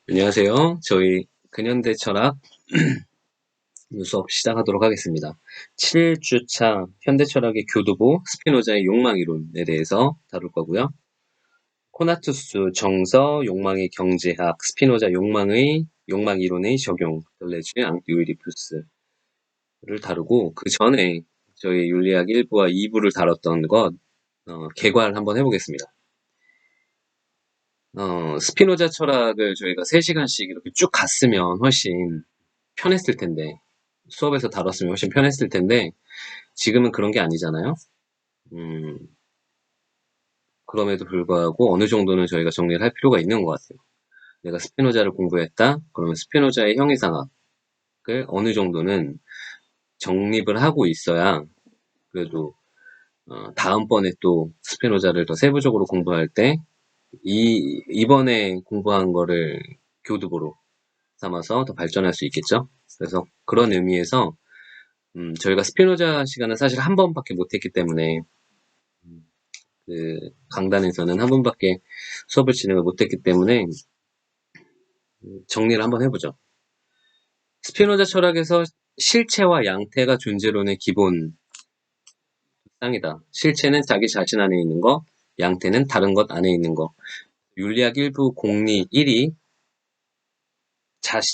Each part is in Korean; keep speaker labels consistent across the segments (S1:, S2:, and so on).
S1: 안녕하세요. 저희 근현대 철학 수업 시작하도록 하겠습니다. 7주차 현대 철학의 교두보 스피노자의 욕망 이론에 대해서 다룰 거고요. 코나투스 정서 욕망의 경제학 스피노자 욕망 이론의 적용 들레주의 앙유이리푸스를 다루고 그 전에 저희 윤리학 1부와 2부를 다뤘던 것 개괄 한번 해보겠습니다. 스피노자 철학을 저희가 3시간씩 이렇게 쭉 갔으면 훨씬 편했을 텐데, 수업에서 다뤘으면 훨씬 편했을 텐데, 지금은 그런 게 아니잖아요. 음, 그럼에도 불구하고 어느 정도는 저희가 정리를 할 필요가 있는 것 같아요. 내가 스피노자를 공부했다? 그러면 스피노자의 형이상학을 어느 정도는 정립을 하고 있어야, 그래도, 다음번에 또 스피노자를 더 세부적으로 공부할 때, 이번에 공부한 거를 교두보로 삼아서 더 발전할 수 있겠죠? 그래서 그런 의미에서 저희가 스피노자 시간은 사실 한 번밖에 못했기 때문에 그 강단에서는 한 번밖에 수업을 진행을 못했기 때문에 정리를 한번 해보죠. 스피노자 철학에서 실체와 양태가 존재론의 기본 땅이다. 실체는 자기 자신 안에 있는 거, 양태는 다른 것 안에 있는 거. 윤리학 1부 공리 1이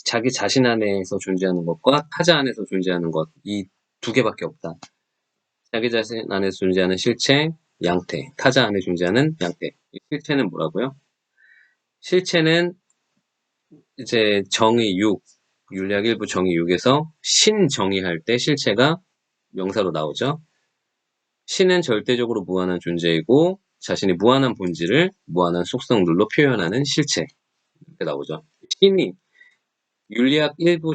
S1: 자기 자신 안에서 존재하는 것과 타자 안에서 존재하는 것, 이 두 개밖에 없다. 자기 자신 안에서 존재하는 실체, 양태, 타자 안에 존재하는 양태. 이 실체는 뭐라고요? 실체는 이제 정의 6, 윤리학 1부 정의 6에서 신 정의할 때 실체가 명사로 나오죠. 신은 절대적으로 무한한 존재이고 자신의 무한한 본질을 무한한 속성들로 표현하는 실체. 이렇게 나오죠. 신이 윤리학 1부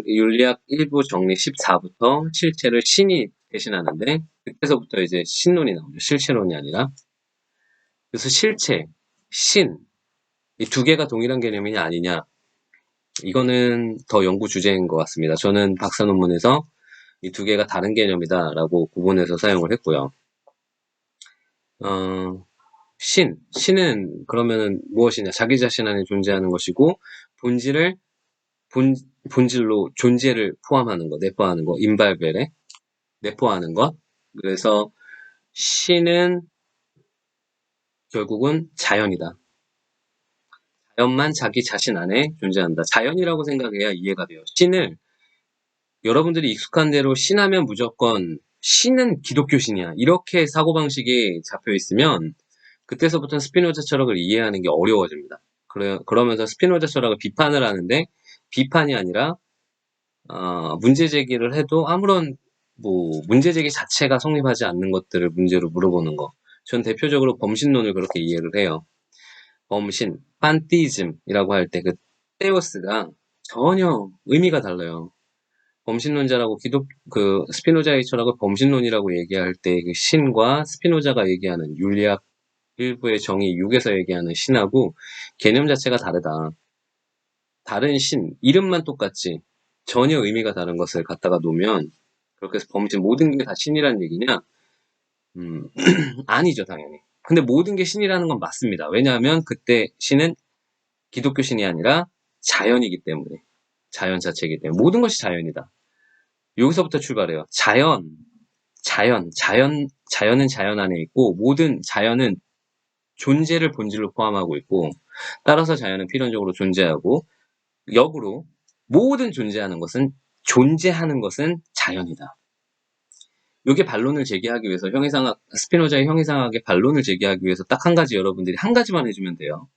S1: 윤리학 1부 정리 14부터 실체를 신이 대신하는데 그때서부터 이제 신론이 나오죠. 실체론이 아니라. 그래서 실체, 신, 이 두 개가 동일한 개념이냐 아니냐, 이거는 더 연구 주제인 것 같습니다. 저는 박사 논문에서 이 두 개가 다른 개념이다라고 구분해서 사용을 했고요. 신은 그러면은 무엇이냐? 자기 자신 안에 존재하는 것이고 본질을 본질로 존재를 포함하는 것, 내포하는 것, 인발벨에 내포하는 것. 그래서 신은 결국은 자연이다. 자연만 자기 자신 안에 존재한다. 자연이라고 생각해야 이해가 돼요. 신을 여러분들이 익숙한 대로 신하면 무조건 신은 기독교 신이야, 이렇게 사고방식이 잡혀 있으면 그때서부터는 스피노자 철학을 이해하는 게 어려워집니다. 그러면서 스피노자 철학을 비판을 하는데 비판이 아니라 문제 제기를 해도 아무런 문제 제기 자체가 성립하지 않는 것들을 문제로 물어보는 거. 전 대표적으로 범신론을 그렇게 이해를 해요. 범신, 판티즘이라고 할 때 그 테오스가 전혀 의미가 달라요. 범신론자라고 스피노자의 철학을 범신론이라고 얘기할 때 그 신과 스피노자가 얘기하는 윤리학 일부의 정의 6에서 얘기하는 신하고 개념 자체가 다르다. 다른 신, 이름만 똑같지 전혀 의미가 다른 것을 갖다가 놓으면 그렇게 해서 모든 게 다 신이라는 얘기냐? 아니죠, 당연히. 근데 모든 게 신이라는 건 맞습니다. 왜냐하면 그때 신은 기독교 신이 아니라 자연이기 때문에, 자연 자체이기 때문에 모든 것이 자연이다. 여기서부터 출발해요. 자연은 자연 안에 있고 모든 자연은 존재를 본질로 포함하고 있고 따라서 자연은 필연적으로 존재하고 역으로 모든 존재하는 것은 자연이다. 이게 반론을 제기하기 위해서 스피노자의 형이상학의 반론을 제기하기 위해서 딱 한 가지, 여러분들이 한 가지만 해주면 돼요.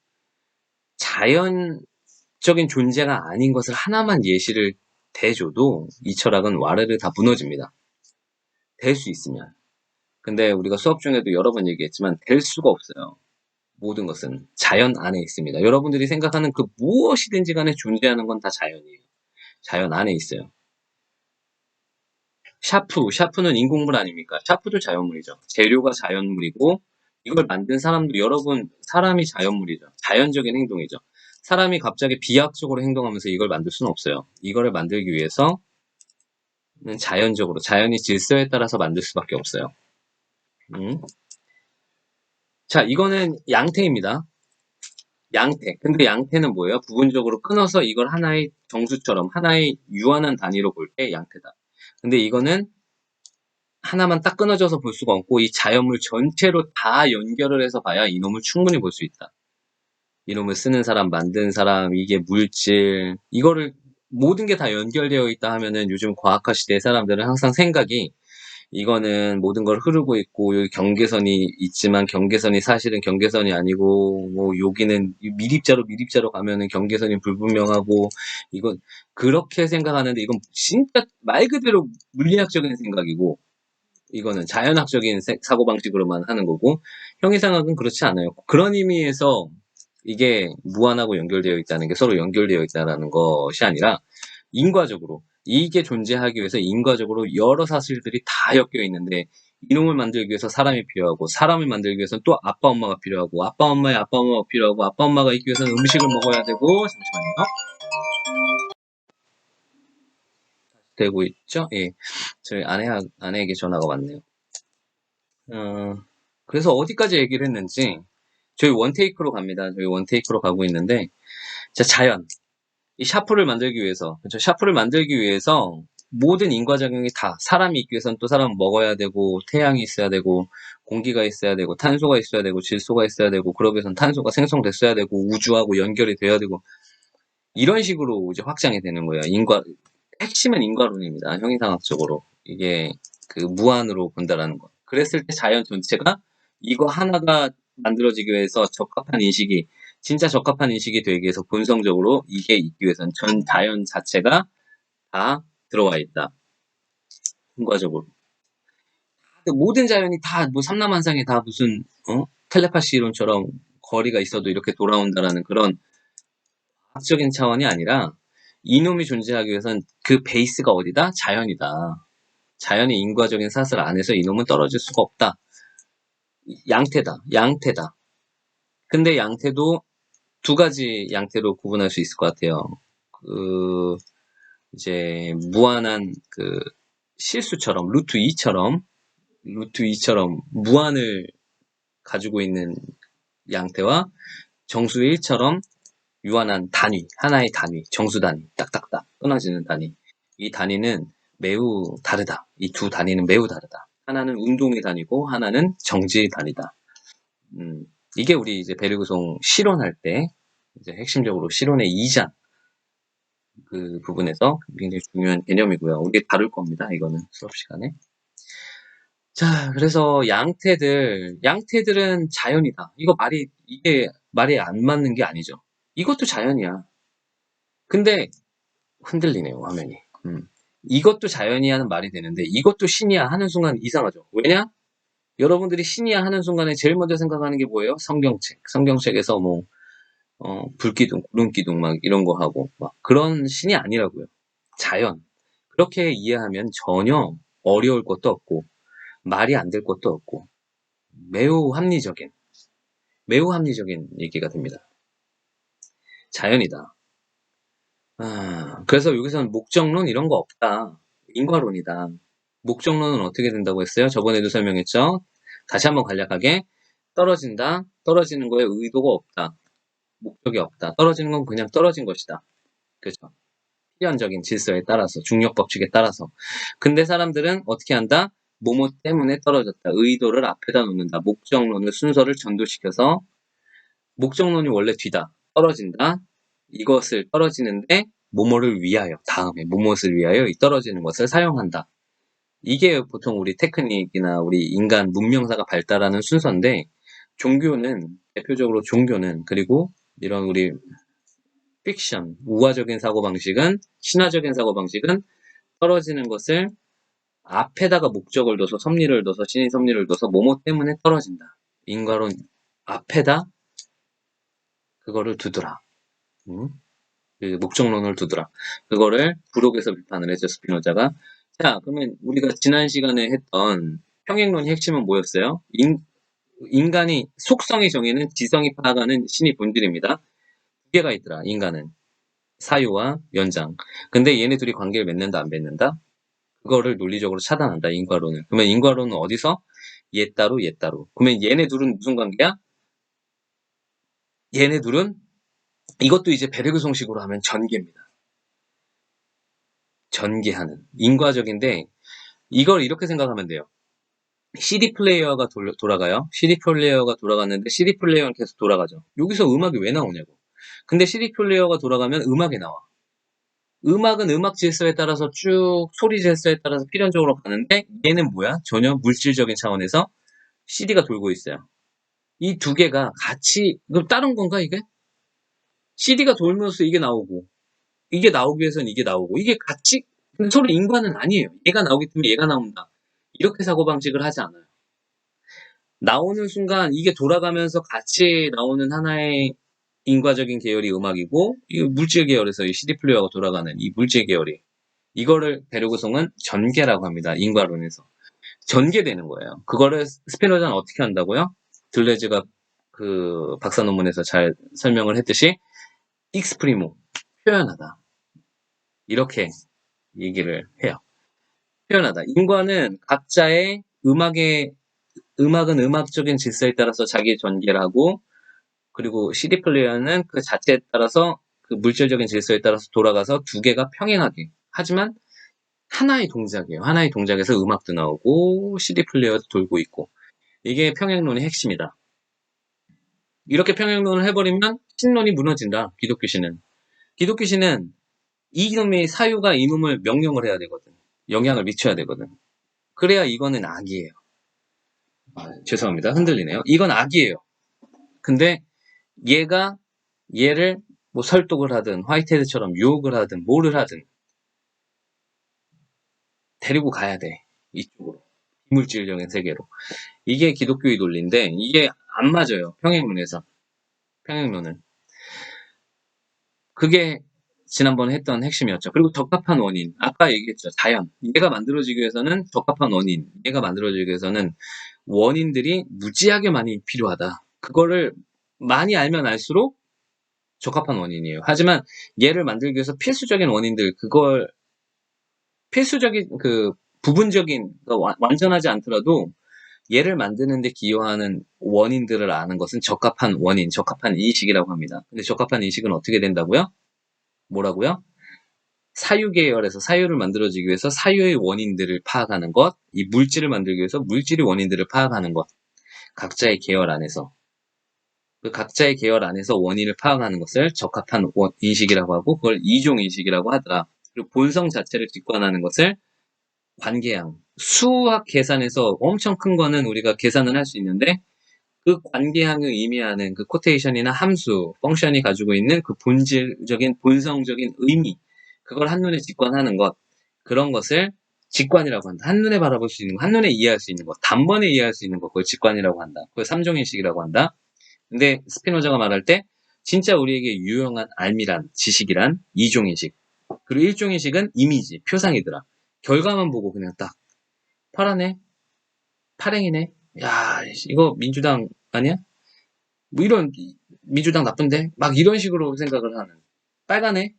S1: 자연적인 존재가 아닌 것을 하나만 예시를 대줘도 이 철학은 와르르 다 무너집니다. 될 수 있으면. 근데 우리가 수업 중에도 여러 번 얘기했지만 될 수가 없어요. 모든 것은 자연 안에 있습니다. 여러분들이 생각하는 그 무엇이든지 간에 존재하는 건 다 자연이에요. 자연 안에 있어요. 샤프는 인공물 아닙니까? 샤프도 자연물이죠. 재료가 자연물이고 이걸 만든 사람도 사람이 자연물이죠. 자연적인 행동이죠. 사람이 갑자기 비약적으로 행동하면서 이걸 만들 수는 없어요. 이거를 만들기 위해서는 자연의 질서에 따라서 만들 수밖에 없어요. 자, 이거는 양태입니다. 양태. 근데 양태는 뭐예요? 부분적으로 끊어서 이걸 하나의 정수처럼 하나의 유한한 단위로 볼 때 양태다. 근데 이거는 하나만 딱 끊어져서 볼 수가 없고 이 자연물 전체로 다 연결을 해서 봐야 이놈을 충분히 볼 수 있다. 이놈을 쓰는 사람, 만든 사람, 이게 물질, 이거를 모든 게 다 연결되어 있다 하면은 요즘 과학화 시대의 사람들은 항상 생각이 이거는 모든 걸 흐르고 있고 여기 경계선이 있지만 경계선이 사실은 경계선이 아니고 뭐 여기는 미립자로 가면은 경계선이 불분명하고 이건 그렇게 생각하는데 이건 진짜 말 그대로 물리학적인 생각이고 이거는 자연학적인 사고방식으로만 하는 거고 형이상학은 그렇지 않아요. 그런 의미에서 이게 무한하고 연결되어 있다는 게 서로 연결되어 있다는 것이 아니라 인과적으로 이게 존재하기 위해서 인과적으로 여러 사실들이 다 엮여 있는데 이놈을 만들기 위해서 사람이 필요하고 사람을 만들기 위해서는 또 아빠 엄마가 필요하고 아빠 엄마의 아빠 엄마가 필요하고 아빠 엄마가 있기 위해서는 음식을 먹어야 되고 잠시만요. 되고 있죠? 예. 저희 아내에게 전화가 왔네요. 그래서 어디까지 얘기를 했는지 저희 원테이크로 갑니다. 저희 원테이크로 가고 있는데 자, 자연. 이 샤프를 만들기 위해서 그렇죠? 샤프를 만들기 위해서 모든 인과작용이 다 사람이 있기 위해서는 또 사람은 먹어야 되고 태양이 있어야 되고 공기가 있어야 되고 탄소가 있어야 되고 질소가 있어야 되고 그러기 위해서는 탄소가 생성됐어야 되고 우주하고 연결이 돼야 되고 이런 식으로 이제 확장이 되는 거예요. 핵심은 인과론입니다. 형이상학적으로 이게 그 무한으로 본다라는 거. 그랬을 때 자연 전체가 이거 하나가 만들어지기 위해서 적합한 인식이 진짜 적합한 인식이 되기 위해서 본성적으로 이게 있기 위해서는 전 자연 자체가 다 들어와 있다. 인과적으로. 모든 자연이 다 뭐 삼라만상에 다 무슨 텔레파시 이론처럼 거리가 있어도 이렇게 돌아온다라는 그런 과학적인 차원이 아니라 이놈이 존재하기 위해서는 그 베이스가 어디다? 자연이다. 자연의 인과적인 사슬 안에서 이놈은 떨어질 수가 없다. 양태다. 양태다. 근데 양태도 두 가지 양태로 구분할 수 있을 것 같아요. 그 이제 무한한 그 실수처럼 루트 2처럼 무한을 가지고 있는 양태와 정수 1처럼 유한한 단위, 하나의 단위, 정수 단위, 딱딱딱 끊어지는 단위. 이 단위는 매우 다르다. 이 두 단위는 매우 다르다. 하나는 운동의 단위고 하나는 정지의 단위다. 이게 우리 이제 베르그송 실론할 때 이제 핵심적으로 실론의 2장 그 부분에서 굉장히 중요한 개념이고요. 우리 다룰 겁니다. 이거는 수업 시간에. 자, 그래서 양태들은 자연이다. 이게 말이 안 맞는 게 아니죠. 이것도 자연이야. 근데 흔들리네요, 화면이. 이것도 자연이야 하는 말이 되는데 이것도 신이야 하는 순간 이상하죠. 왜냐? 여러분들이 신이야 하는 순간에 제일 먼저 생각하는 게 뭐예요? 성경책. 성경책에서 뭐 불기둥, 구름기둥 막 이런 거 하고 막 그런 신이 아니라고요. 자연. 그렇게 이해하면 전혀 어려울 것도 없고 말이 안 될 것도 없고 매우 합리적인 얘기가 됩니다. 자연이다. 그래서 여기서는 목적론 이런 거 없다. 인과론이다. 목적론은 어떻게 된다고 했어요? 저번에도 설명했죠? 다시 한번 간략하게 떨어진다. 떨어지는 거에 의도가 없다. 목적이 없다. 떨어지는 건 그냥 떨어진 것이다. 그죠? 필연적인 질서에 따라서, 중력 법칙에 따라서. 근데 사람들은 어떻게 한다? 뭐뭐 때문에 떨어졌다. 의도를 앞에다 놓는다. 목적론을 순서를 전도시켜서 목적론이 원래 뒤다. 떨어진다. 이것을 떨어지는데 뭐뭐를 위하여, 다음에 뭐뭇을 위하여 이 떨어지는 것을 사용한다. 이게 보통 우리 테크닉이나 우리 인간 문명사가 발달하는 순서인데 대표적으로 종교는 그리고 이런 우리 픽션, 우화적인 사고방식은 신화적인 사고방식은 떨어지는 것을 앞에다가 목적을 둬서 섭리를 둬서 신이 섭리를 둬서 뭐뭐 때문에 떨어진다. 인과론 앞에다 그거를 두더라. 그 목적론을 두더라. 그거를 부록에서 비판을 했죠, 스피노자가. 자, 그러면 우리가 지난 시간에 했던 평행론의 핵심은 뭐였어요? 인간이 속성이 정의는 지성이 파악하는 신의 본질입니다. 두 개가 있더라, 인간은. 사유와 연장. 근데 얘네 둘이 관계를 맺는다, 안 맺는다? 그거를 논리적으로 차단한다, 인과론을. 그러면 인과론은 어디서? 얘 따로, 얘 따로. 그러면 얘네 둘은 무슨 관계야? 얘네 둘은 이것도 이제 베르그송식으로 하면 전개입니다. 전개하는 인과적인데 이걸 이렇게 생각하면 돼요. CD 플레이어가 돌아가요. CD 플레이어가 돌아갔는데 CD 플레이어는 계속 돌아가죠. 여기서 음악이 왜 나오냐고. 근데 CD 플레이어가 돌아가면 음악이 나와. 음악은 음악 질서에 따라서 쭉 소리 질서에 따라서 필연적으로 가는데 얘는 뭐야? 전혀 물질적인 차원에서 CD가 돌고 있어요. 이 두 개가 같이 그럼 다른 건가 이게? CD가 돌면서 이게 나오고 이게 나오기 위해서는 이게 나오고 이게 같이 근데 서로 인과는 아니에요. 얘가 나오기 때문에 얘가 나온다. 이렇게 사고방식을 하지 않아요. 나오는 순간 이게 돌아가면서 같이 나오는 하나의 인과적인 계열이 음악이고 이 물질 계열에서 이 CD 플레이어가 돌아가는 이 물질 계열이 이거를 베르그송은 전개라고 합니다. 인과론에서. 전개되는 거예요. 그거를 스피노자는 어떻게 한다고요? 들레즈가 그 박사 논문에서 잘 설명을 했듯이 익스프리모 표현하다 이렇게 얘기를 해요. 표현하다. 인과는 각자의 음악은 음악적인 질서에 따라서 자기 전개를 하고 그리고 CD 플레이어는 그 자체에 따라서 그 물질적인 질서에 따라서 돌아가서 두 개가 평행하게 하지만 하나의 동작이에요. 하나의 동작에서 음악도 나오고 CD 플레이어도 돌고 있고 이게 평행론의 핵심이다. 이렇게 평행론을 해버리면 신론이 무너진다. 기독교신은. 기독교신은 이놈의 사유가 이놈을 명령을 해야 되거든. 영향을 미쳐야 되거든. 그래야 이거는 악이에요. 죄송합니다. 흔들리네요. 이건 악이에요. 근데 얘를 뭐 설득을 하든 화이트헤드처럼 유혹을 하든 뭐를 하든 데리고 가야 돼. 이쪽으로. 비물질적인 세계로. 이게 기독교의 논리인데 이게 안 맞아요. 평행론에서. 평행론은. 그게 지난번에 했던 핵심이었죠. 그리고 적합한 원인. 아까 얘기했죠. 자연. 얘가 만들어지기 위해서는 적합한 원인. 얘가 만들어지기 위해서는 원인들이 무지하게 많이 필요하다. 그거를 많이 알면 알수록 적합한 원인이에요. 하지만 얘를 만들기 위해서 필수적인 원인들, 그걸 필수적인 그 부분적인 완전하지 않더라도 얘를 만드는 데 기여하는 원인들을 아는 것은 적합한 원인, 적합한 인식이라고 합니다. 근데 적합한 인식은 어떻게 된다고요? 뭐라고요? 사유 계열에서 사유를 만들어지기 위해서 사유의 원인들을 파악하는 것, 이 물질을 만들기 위해서 물질의 원인들을 파악하는 것, 각자의 계열 안에서 그 각자의 계열 안에서 원인을 파악하는 것을 적합한 인식이라고 하고 그걸 이종 인식이라고 하더라. 그리고 본성 자체를 직관하는 것을 관계양, 수학 계산에서 엄청 큰 거는 우리가 계산을 할 수 있는데 그 관계항을 의미하는 그 코테이션이나 함수, 펑션이 가지고 있는 그 본질적인 본성적인 의미, 그걸 한눈에 직관하는 것, 그런 것을 직관이라고 한다. 한눈에 바라볼 수 있는 것, 한눈에 이해할 수 있는 것, 단번에 이해할 수 있는 것, 그걸 직관이라고 한다. 그걸 삼종인식이라고 한다. 근데 스피노자가 말할 때 진짜 우리에게 유용한 알미란, 지식이란 이종인식, 그리고 일종인식은 이미지, 표상이더라. 결과만 보고 그냥 딱 파라네, 파랭이네, 야 이거 민주당 아니야? 뭐 이런 민주당 나쁜데? 막 이런 식으로 생각을 하는. 빨간애?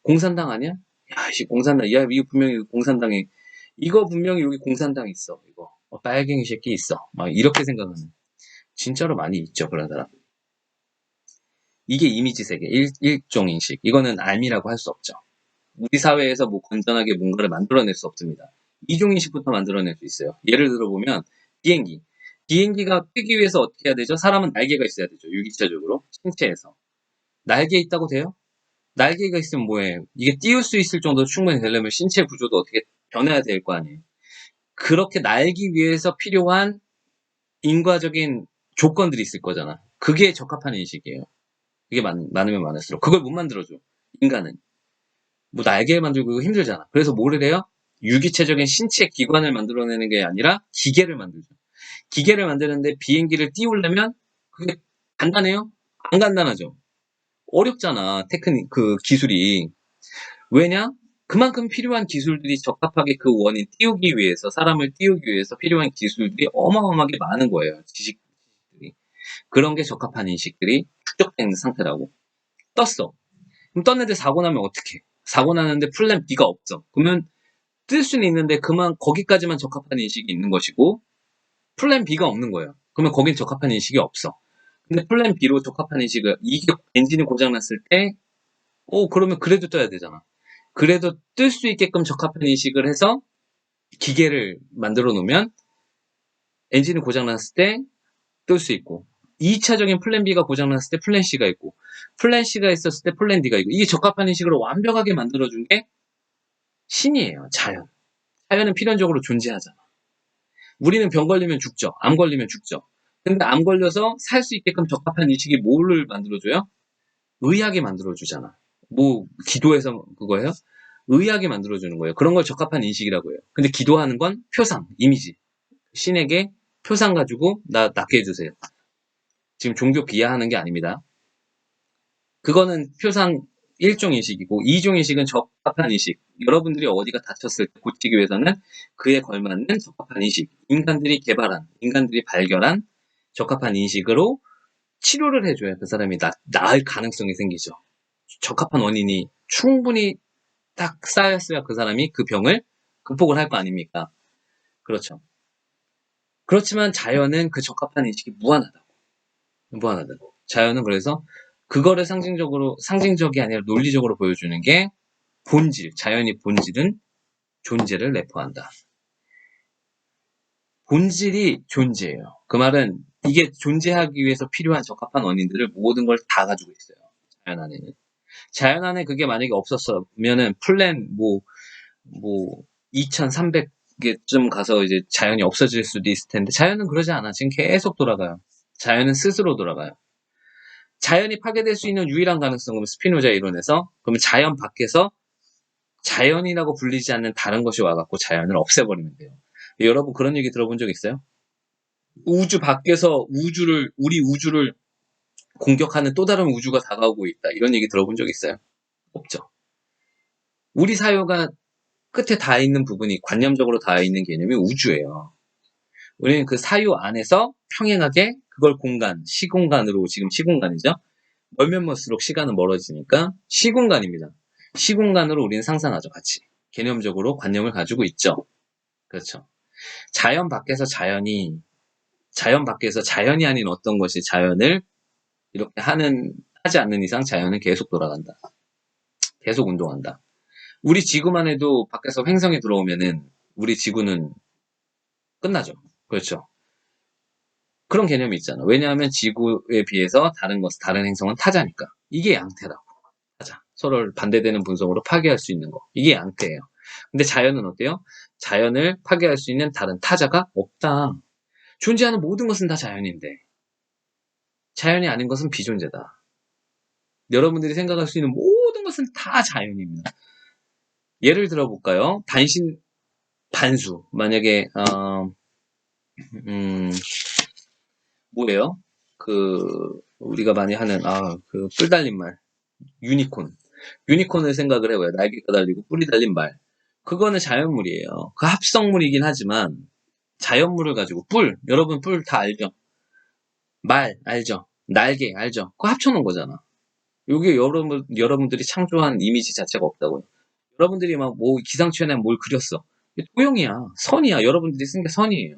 S1: 공산당 아니야? 야, 씨 공산당. 야, 이거 분명히 공산당에 이거 분명히 여기 공산당 있어. 이거 빨갱이 새끼 있어. 막 이렇게 생각하는. 진짜로 많이 있죠 그런 사람. 이게 이미지 세계 일종 인식. 이거는 알미라고 할 수 없죠. 우리 사회에서 뭐 건전하게 뭔가를 만들어낼 수 없습니다. 이종 인식부터 만들어낼 수 있어요. 예를 들어보면 비행기. 비행기가 뛰기 위해서 어떻게 해야 되죠? 사람은 날개가 있어야 되죠. 유기체적으로 신체에서. 날개 있다고 돼요? 날개가 있으면 뭐해? 이게 띄울 수 있을 정도 충분히 되려면 신체 구조도 어떻게 변해야 될 거 아니에요. 그렇게 날기 위해서 필요한 인과적인 조건들이 있을 거잖아. 그게 적합한 인식이에요. 그게 많으면 많을수록. 그걸 못 만들어줘. 인간은. 뭐 날개를 만들고 이거 힘들잖아. 그래서 뭐를 해요? 유기체적인 신체 기관을 만들어내는 게 아니라 기계를 만들죠. 기계를 만드는데 비행기를 띄우려면 그게 간단해요? 안 간단하죠. 어렵잖아. 테크닉, 그 기술이. 왜냐? 그만큼 필요한 기술들이 적합하게 그 원인 띄우기 위해서, 사람을 띄우기 위해서 필요한 기술들이 어마어마하게 많은 거예요. 지식들이. 그런 게 적합한 인식들이 축적된 상태라고. 떴어. 그럼 떴는데 사고 나면 어떡해? 사고 나는데 플랜 B가 없어. 그러면 뜰 수는 있는데 거기까지만 적합한 인식이 있는 것이고 플랜 B가 없는 거예요. 그러면 거긴 적합한 인식이 없어. 근데 플랜 B로 적합한 인식을, 이게 엔진이 고장났을 때, 그러면 그래도 떠야 되잖아. 그래도 뜰 수 있게끔 적합한 인식을 해서 기계를 만들어 놓으면 엔진이 고장났을 때 뜰 수 있고, 2차적인 플랜 B가 고장났을 때 플랜 C가 있고, 플랜 C가 있었을 때 플랜 D가 있고, 이게 적합한 인식으로 완벽하게 만들어준 게 신이에요. 자연. 자연은 필연적으로 존재하잖아. 우리는 병 걸리면 죽죠. 암 걸리면 죽죠. 근데 암 걸려서 살 수 있게끔 적합한 인식이 뭐를 만들어줘요? 의학이 만들어주잖아. 뭐 기도해서 그거예요? 의학이 만들어주는 거예요. 그런 걸 적합한 인식이라고 해요. 근데 기도하는 건 표상, 이미지. 신에게 표상 가지고 나 낫게 해주세요. 지금 종교 비하하는 게 아닙니다. 그거는 표상 1종 인식이고 2종 인식은 적합한 인식. 여러분들이 어디가 다쳤을 때 고치기 위해서는 그에 걸맞는 적합한 인식. 인간들이 개발한, 인간들이 발견한 적합한 인식으로 치료를 해줘야 그 사람이 나을 가능성이 생기죠. 적합한 원인이 충분히 딱 쌓였어야 그 사람이 그 병을 극복을 할 거 아닙니까? 그렇죠. 그렇지만 자연은 그 적합한 인식이 무한하다고. 무한하다고. 자연은 그래서 그거를 상징적이 아니라 논리적으로 보여주는 게 본질, 자연의 본질은 존재를 내포한다. 본질이 존재예요. 그 말은 이게 존재하기 위해서 필요한 적합한 원인들을 모든 걸 다 가지고 있어요. 자연 안에는. 자연 안에 그게 만약에 없었으면은 플랜 2300개쯤 가서 이제 자연이 없어질 수도 있을 텐데 자연은 그러지 않아. 지금 계속 돌아가요. 자연은 스스로 돌아가요. 자연이 파괴될 수 있는 유일한 가능성은 스피노자 이론에서 그러면 자연 밖에서 자연이라고 불리지 않는 다른 것이 와갖고 자연을 없애버리면 돼요. 여러분 그런 얘기 들어본 적 있어요? 우주 밖에서 우리 우주를 공격하는 또 다른 우주가 다가오고 있다. 이런 얘기 들어본 적 있어요? 없죠. 우리 사유가 끝에 닿아 있는 부분이 관념적으로 닿아 있는 개념이 우주예요. 우리는 그 사유 안에서 평행하게 그걸 시공간으로 지금 시공간이죠. 멀면 멀수록 시간은 멀어지니까 시공간입니다. 시공간으로 우리는 상상하죠, 같이. 개념적으로 관념을 가지고 있죠. 그렇죠. 자연 밖에서 자연이 아닌 어떤 것이 자연을 이렇게 하지 않는 이상 자연은 계속 돌아간다. 계속 운동한다. 우리 지구만 해도 밖에서 횡성이 들어오면은 우리 지구는 끝나죠. 그렇죠. 그런 개념이 있잖아. 왜냐하면 지구에 비해서 다른 행성은 타자니까. 이게 양태라고. 타자. 서로를 반대되는 분석으로 파괴할 수 있는 거. 이게 양태예요. 근데 자연은 어때요? 자연을 파괴할 수 있는 다른 타자가 없다. 존재하는 모든 것은 다 자연인데 자연이 아닌 것은 비존재다. 여러분들이 생각할 수 있는 모든 것은 다 자연입니다. 예를 들어볼까요? 반수. 만약에 뭐예요? 우리가 많이 하는 뿔 달린 말 유니콘. 유니콘을 생각을 해봐요. 날개가 달리고 뿔이 달린 말. 그거는 자연물이에요. 그 합성물이긴 하지만 자연물을 가지고 여러분 뿔 다 알죠? 말 알죠? 날개 알죠? 그거 합쳐놓은 거잖아. 이게 여러분들이 창조한 이미지 자체가 없다고요. 여러분들이 막 기상천외 뭘 그렸어. 토형이야. 선이야. 여러분들이 쓴 게 선이에요.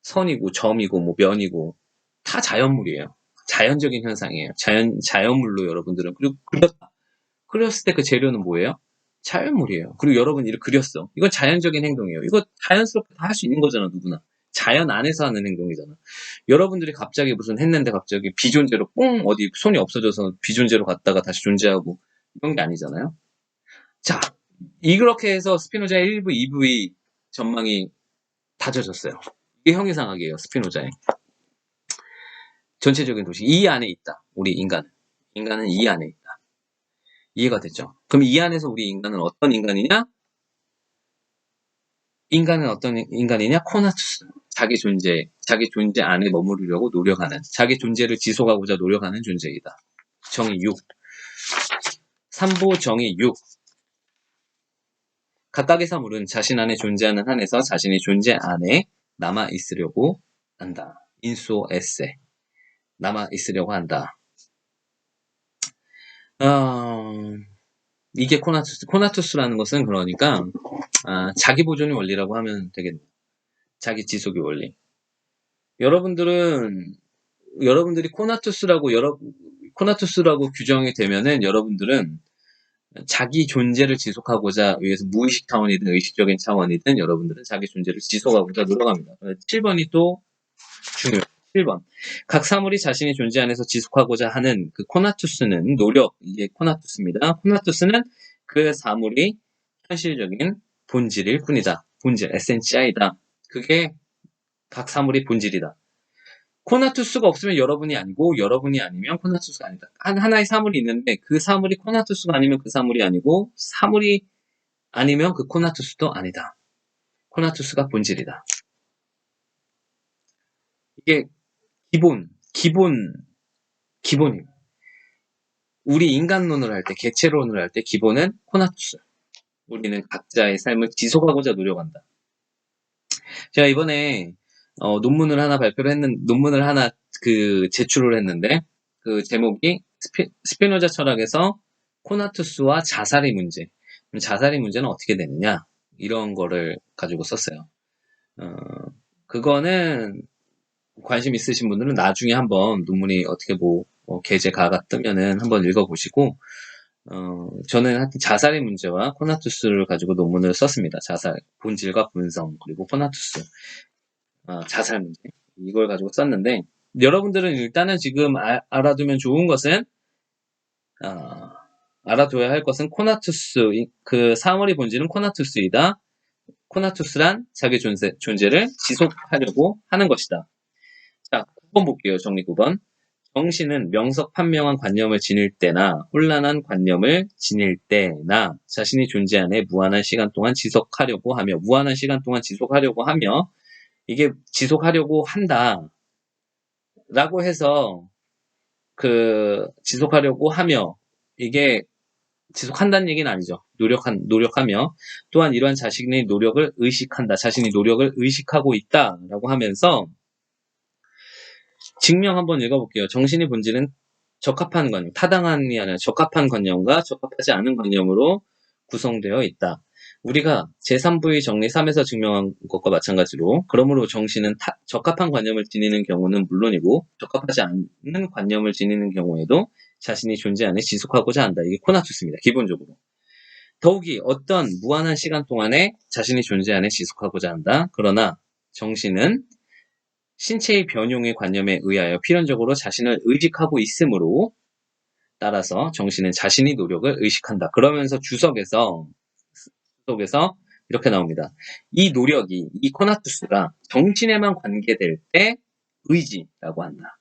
S1: 선이고 점이고 면이고 다 자연물이에요. 자연적인 현상이에요. 자연물로 여러분들은 그리고 그렸을 때 그 재료는 뭐예요? 자연물이에요. 그리고 여러분이 이렇게 그렸어. 이건 자연적인 행동이에요. 이거 자연스럽게 다 할 수 있는 거잖아, 누구나. 자연 안에서 하는 행동이잖아. 여러분들이 갑자기 무슨 했는데 갑자기 비존재로 어디 손이 없어져서 비존재로 갔다가 다시 존재하고 이런 게 아니잖아요. 자, 이렇게 해서 스피노자의 1부, 2부의 전망이 다져졌어요. 이게 형이상학이에요, 스피노자의. 전체적인 도시. 이 안에 있다. 우리 인간은. 인간은 이 안에 있다. 이해가 됐죠? 그럼 이 안에서 우리 인간은 어떤 인간이냐? 인간은 어떤 인간이냐? 코나투스. 자기 존재 안에 머무르려고 노력하는, 자기 존재를 지속하고자 노력하는 존재이다. 정의 6. 3부 정의 6. 각각의 사물은 자신 안에 존재하는 한에서 자신의 존재 안에 남아있으려고 한다. 인소 에세. 남아있으려고 한다. 이게 코나투스라는 것은 그러니까 자기 보존의 원리라고 하면 되겠네요. 자기 지속의 원리. 여러분들은 여러분들이 코나투스라고 규정이 되면은 여러분들은 자기 존재를 지속하고자 위해서 무의식 차원이든 의식적인 차원이든 여러분들은 자기 존재를 지속하고자 노력합니다. 7번이 또 중요해요. 7번. 각 사물이 자신의 존재 안에서 지속하고자 하는 그 코나투스는 노력, 이게 코나투스입니다. 코나투스는 그 사물이 현실적인 본질일 뿐이다. 본질, 에센치아이다. 그게 각 사물이 본질이다. 코나투스가 없으면 여러분이 아니고 여러분이 아니면 코나투스가 아니다. 하나의 사물이 있는데 그 사물이 코나투스가 아니면 그 사물이 아니고 사물이 아니면 그 코나투스도 아니다. 코나투스가 본질이다. 이게 기본이에요. 우리 인간론을 할 때, 개체론을 할 때 기본은 코나투스. 우리는 각자의 삶을 지속하고자 노력한다. 제가 이번에 논문을 하나 제출을 했는데 그 제목이 스피노자 철학에서 코나투스와 자살의 문제. 자살의 문제는 어떻게 되느냐 이런 거를 가지고 썼어요. 그거는 관심 있으신 분들은 나중에 한번 논문이 어떻게 게재가가 뜨면은 한번 읽어보시고 저는 하여튼 자살의 문제와 코나투스를 가지고 논문을 썼습니다. 자살, 본질과 본성, 그리고 코나투스, 자살 문제. 이걸 가지고 썼는데, 여러분들은 일단은 지금 알아두면 좋은 것은, 알아둬야 할 것은 그 사물의 본질은 코나투스이다. 코나투스란 자기 존재를 지속하려고 하는 것이다. 자, 9번 볼게요. 정리 9번. 정신은 명석판명한 관념을 지닐 때나 혼란한 관념을 지닐 때나 자신이 존재 안에 무한한 시간 동안 지속하려고 하며 이게 지속하려고 한다 라고 해서 지속하려고 하며 이게 지속한다는 얘기는 아니죠. 노력하며 또한 이러한 자신이 노력을 의식하고 있다라고 하면서 증명 한번 읽어볼게요. 정신의 본질은 적합한 관념, 타당한이 아니라 적합한 관념과 적합하지 않은 관념으로 구성되어 있다. 우리가 제3부의 정리 3에서 증명한 것과 마찬가지로 그러므로 정신은 적합한 관념을 지니는 경우는 물론이고 적합하지 않는 관념을 지니는 경우에도 자신이 존재 안에 지속하고자 한다. 이게 코나투스입니다. 기본적으로. 더욱이 어떤 무한한 시간 동안에 자신이 존재 안에 지속하고자 한다. 그러나 정신은 신체의 변용의 관념에 의하여 필연적으로 자신을 의식하고 있으므로 따라서 정신은 자신의 노력을 의식한다. 그러면서 주석에서 이렇게 나옵니다. 이 노력이, 이 코나투스가 정신에만 관계될 때 의지라고 한다.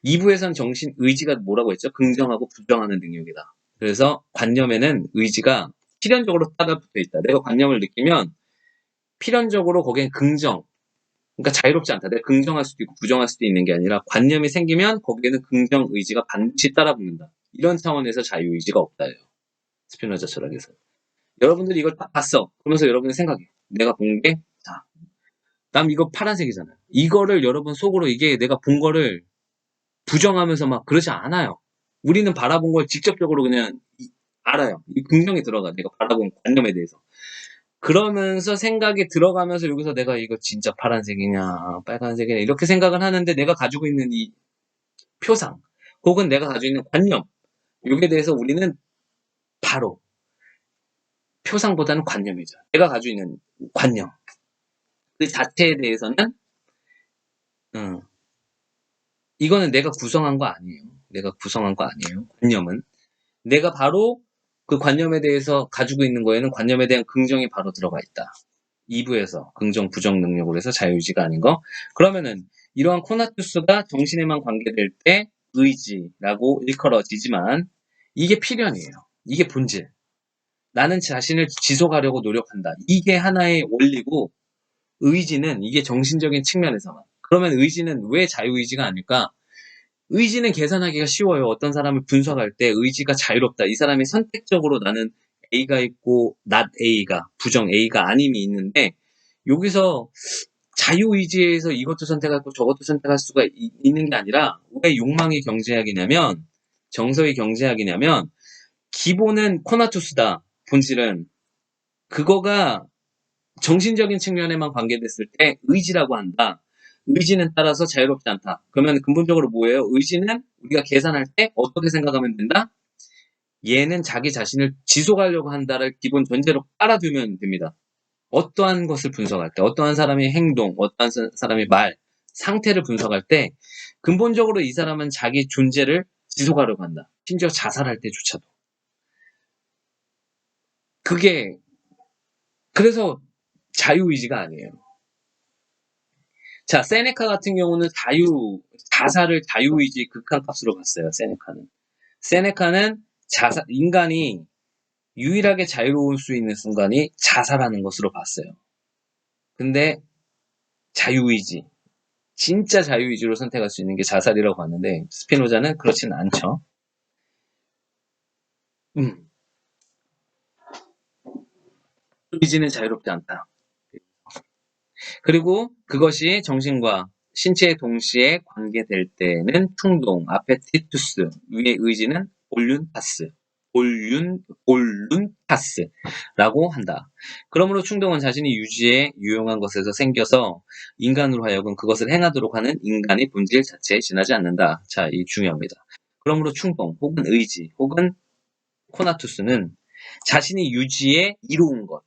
S1: 2부에선 의지가 뭐라고 했죠? 긍정하고 부정하는 능력이다. 그래서 관념에는 의지가 필연적으로 따라붙어 있다. 내가 관념을 느끼면 필연적으로 거기엔 그러니까 자유롭지 않다. 내가 긍정할 수도 있고 부정할 수도 있는 게 아니라 관념이 생기면 거기에는 긍정 의지가 반드시 따라붙는다. 이런 차원에서 자유의지가 없다예요. 스피노자 철학에서. 여러분들이 이걸 딱 봤어. 그러면서 여러분이 생각해. 내가 본 게, 남 이거 파란색이잖아요. 이거를 여러분 속으로 이게 내가 본 거를 부정하면서 막 그러지 않아요. 우리는 바라본 걸 직접적으로 그냥 알아요. 이 긍정이 들어가. 내가 바라본 관념에 대해서. 그러면서 생각이 들어가면서 여기서 내가 이거 진짜 파란색이냐, 빨간색이냐, 이렇게 생각을 하는데 내가 가지고 있는 이 표상, 혹은 내가 가지고 있는 관념, 여기에 대해서 우리는 바로 표상보다는 관념이죠. 내가 가지고 있는 관념. 그 자체에 대해서는, 이거는 내가 구성한 거 아니에요. 관념은. 내가 바로 그 관념에 대해서 가지고 있는 거에는 관념에 대한 긍정이 바로 들어가 있다. 2부에서 긍정, 부정 능력으로 해서 자유의지가 아닌 거. 그러면은 이러한 코나투스가 정신에만 관계될 때 의지라고 일컬어지지만 이게 필연이에요. 이게 본질. 나는 자신을 지속하려고 노력한다. 이게 하나의 원리고 의지는 이게 정신적인 측면에서만. 그러면 의지는 왜 자유의지가 아닐까? 의지는 계산하기가 쉬워요. 어떤 사람을 분석할 때 의지가 자유롭다. 이 사람이 선택적으로 나는 A가 있고 not A가 부정 A가 아님이 있는데 여기서 자유의지에서 이것도 선택하고 저것도 선택할 수가 있는 게 아니라 왜 욕망이 경제학이냐면 정서의 경제학이냐면 기본은 코나투스다. 본질은 그거가 정신적인 측면에만 관계됐을 때 의지라고 한다. 의지는 따라서 자유롭지 않다. 그러면 근본적으로 뭐예요? 의지는 우리가 계산할 때 어떻게 생각하면 된다? 얘는 자기 자신을 지속하려고 한다를 기본 전제로 깔아두면 됩니다. 어떠한 것을 분석할 때, 어떠한 사람의 행동, 어떠한 사람의 말, 상태를 분석할 때 근본적으로 이 사람은 자기 존재를 지속하려고 한다. 심지어 자살할 때조차도. 그게 그래서 자유의지가 아니에요. 자, 세네카 같은 경우는 자살을 자유의지 극한값으로 봤어요. 세네카는 인간이 유일하게 자유로울 수 있는 순간이 자살하는 것으로 봤어요. 근데 자유의지, 진짜 자유의지로 선택할 수 있는 게 자살이라고 봤는데 스피노자는 그렇지는 않죠. 의지는 자유롭지 않다. 그리고 그것이 정신과 신체에 동시에 관계될 때는 충동, 아페티투스, 위의 의지는 올륜타스라고 한다. 그러므로 충동은 자신이 유지에 유용한 것에서 생겨서 인간으로 하여금 그것을 행하도록 하는 인간의 본질 자체에 지나지 않는다. 자, 이 중요합니다. 그러므로 충동, 혹은 의지, 혹은 코나투스는 자신이 유지에 이로운 것,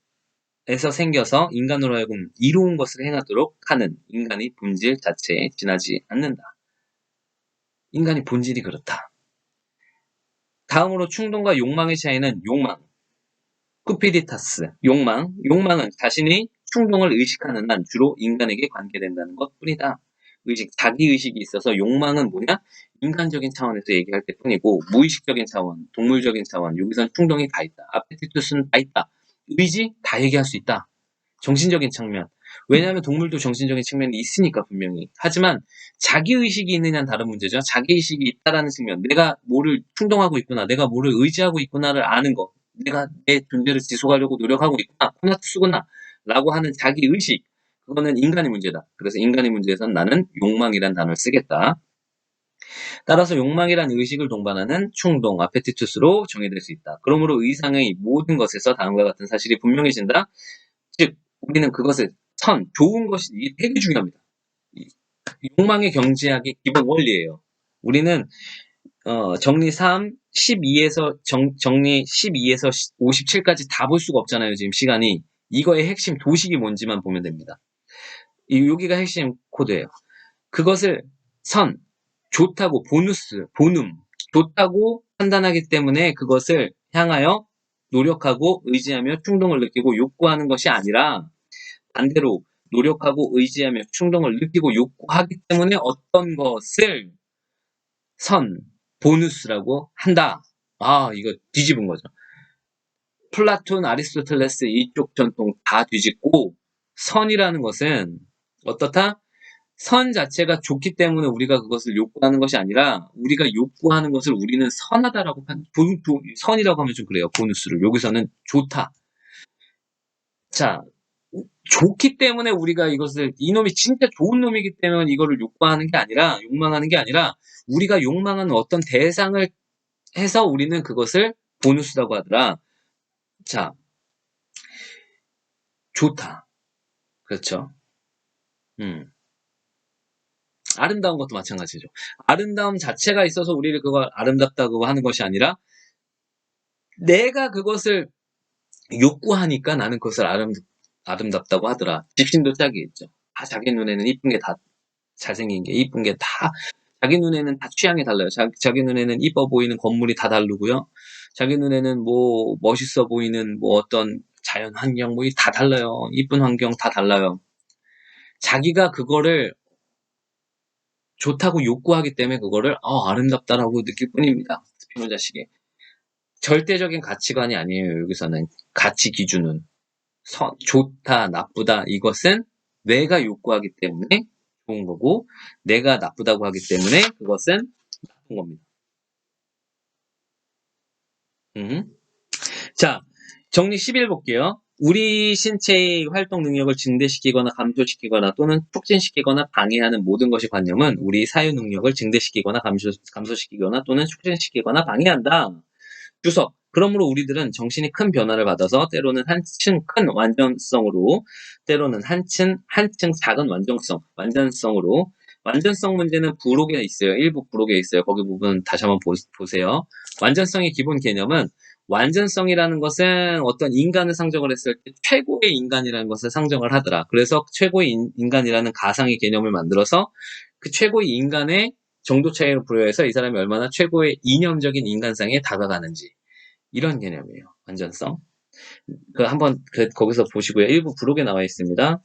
S1: 에서 생겨서 인간으로 하여금 이로운 것을 행하도록 하는 인간의 본질 자체에 지나지 않는다. 인간의 본질이 그렇다. 다음으로 충동과 욕망의 차이는 쿠피디타스, 욕망은 자신이 충동을 의식하는 한 주로 인간에게 관계된다는 것 뿐이다. 자기의식이 있어서 욕망은 뭐냐? 인간적인 차원에서 얘기할 때 뿐이고, 무의식적인 차원, 동물적인 차원, 여기선 충동이 다 있다. 아페티투스는 다 있다. 의지? 다 얘기할 수 있다. 정신적인 측면. 왜냐하면 동물도 정신적인 측면이 있으니까 분명히. 하지만 자기의식이 있느냐는 다른 문제죠. 자기의식이 있다라는 측면. 내가 뭐를 충동하고 있구나. 내가 뭐를 의지하고 있구나를 아는 거. 내가 내 존재를 지속하려고 노력하고 있구나. 코나투스구나. 라고 하는 자기의식. 그거는 인간의 문제다. 그래서 인간의 문제에선 나는 욕망이란 단어를 쓰겠다. 따라서 욕망이란 의식을 동반하는 충동, 아페티투스로 정의될 수 있다. 그러므로 의상의 모든 것에서 다음과 같은 사실이 분명해진다. 즉, 우리는 그것을 좋은 것이 이게 되게 중요합니다. 욕망의 경제학의 기본 원리예요. 우리는 정리 3, 12에서 정리 12에서 57까지 다 볼 수가 없잖아요. 지금 시간이. 이거의 핵심 도식이 뭔지만 보면 됩니다. 여기가 핵심 코드예요. 그것을 좋다고 본음, 좋다고 판단하기 때문에 그것을 향하여 노력하고 의지하며 충동을 느끼고 욕구하는 것이 아니라 반대로 노력하고 의지하며 충동을 느끼고 욕구하기 때문에 어떤 것을 보누스라고 한다. 아, 이거 뒤집은 거죠. 플라톤, 아리스토텔레스 이쪽 전통 다 뒤집고 선이라는 것은 어떻다? 선 자체가 좋기 때문에 우리가 그것을 욕구하는 것이 아니라 우리가 욕구하는 것을 우리는 선하다라고 선이라고 하면 좀 그래요. 보누스를. 여기서는 좋다. 자, 좋기 때문에 우리가 이놈이 진짜 좋은 놈이기 때문에 이거를 욕망하는 게 아니라 우리가 욕망하는 어떤 대상을 해서 우리는 그것을 보누스라고 하더라. 자, 좋다. 그렇죠. 아름다운 것도 마찬가지죠. 아름다움 자체가 있어서 우리를 그걸 아름답다고 하는 것이 아니라 내가 그것을 욕구하니까 나는 그것을 아름답다고 하더라. 집신도 짝이 있죠. 자기 눈에는 이쁜 게 다 잘생긴 게 이쁜 게 다 자기 눈에는 다 취향이 달라요. 자기 눈에는 이뻐 보이는 건물이 다 다르고요. 자기 눈에는 뭐 멋있어 보이는 뭐 어떤 자연 환경 뭐 다 달라요. 이쁜 환경 다 달라요. 자기가 그거를 좋다고 욕구하기 때문에 그거를 아름답다라고 느낄 뿐입니다. 스피노자식의 절대적인 가치관이 아니에요. 여기서는 가치 기준은 좋다, 나쁘다 이것은 내가 욕구하기 때문에 좋은 거고 내가 나쁘다고 하기 때문에 그것은 나쁜 겁니다. 자, 정리 11 볼게요. 우리 신체의 활동 능력을 증대시키거나 감소시키거나 또는 촉진시키거나 방해하는 모든 것이 관념은 우리 사유 능력을 증대시키거나 감소시키거나 또는 촉진시키거나 방해한다. 주석. 그러므로 우리들은 정신이 큰 변화를 받아서 때로는 한층 큰 완전성으로, 때로는 한층 작은 완전성으로, 완전성 문제는 부록에 있어요. 일부 부록에 있어요. 거기 부분 다시 한번 보세요. 완전성의 기본 개념은, 완전성이라는 것은 어떤 인간을 상정을 했을 때 최고의 인간이라는 것을 상정을 하더라. 그래서 최고의 인간이라는 가상의 개념을 만들어서 그 최고의 인간의 정도 차이를 부여해서 이 사람이 얼마나 최고의 이념적인 인간상에 다가가는지, 이런 개념이에요. 완전성. 한번 거기서 보시고요. 일부 부록에 나와 있습니다.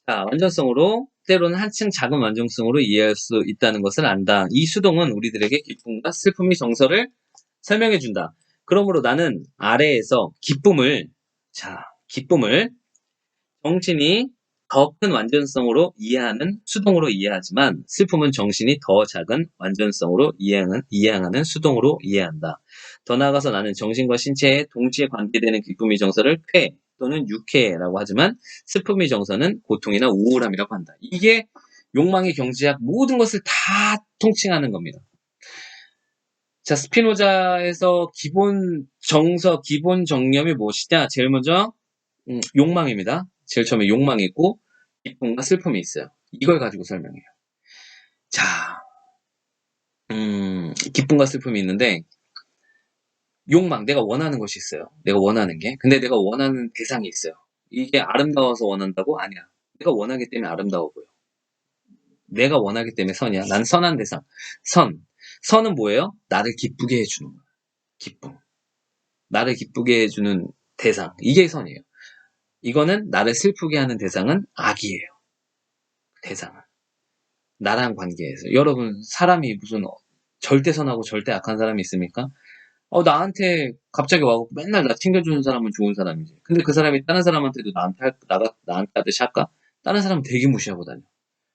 S1: 자, 완전성으로 때로는 한층 작은 완전성으로 이해할 수 있다는 것을 안다. 이 수동은 우리들에게 기쁨과 슬픔의 정서를 설명해 준다. 그러므로 나는 아래에서 기쁨을 정신이 더 큰 완전성으로 이해하는 수동으로 이해하지만, 슬픔은 정신이 더 작은 완전성으로 이해하는 수동으로 이해한다. 더 나아가서 나는 정신과 신체에 동시에 관계되는 기쁨의 정서를 쾌 또는 유쾌라고 하지만, 슬픔의 정서는 고통이나 우울함이라고 한다. 이게 욕망의 경지학 모든 것을 다 통칭하는 겁니다. 자, 스피노자에서 기본 정념이 무엇이냐? 제일 먼저 욕망입니다. 제일 처음에 욕망이 있고 기쁨과 슬픔이 있어요. 이걸 가지고 설명해요. 자, 기쁨과 슬픔이 있는데, 욕망, 내가 원하는 것이 있어요. 내가 원하는 게. 근데 내가 원하는 대상이 있어요. 이게 아름다워서 원한다고? 아니야. 내가 원하기 때문에 아름다워 보여. 내가 원하기 때문에 선이야. 난 선한 대상. 선은 뭐예요? 나를 기쁘게 해주는 거야. 기쁨. 나를 기쁘게 해주는 대상. 이게 선이에요. 이거는 나를 슬프게 하는 대상은 악이에요. 대상은. 나랑 관계에서. 여러분, 사람이 무슨 절대 선하고 절대 악한 사람이 있습니까? 나한테 갑자기 와고 맨날 나 챙겨주는 사람은 좋은 사람이지. 근데 그 사람이 다른 사람한테도 나한테 하듯이 할까? 다른 사람은 되게 무시하고 다녀.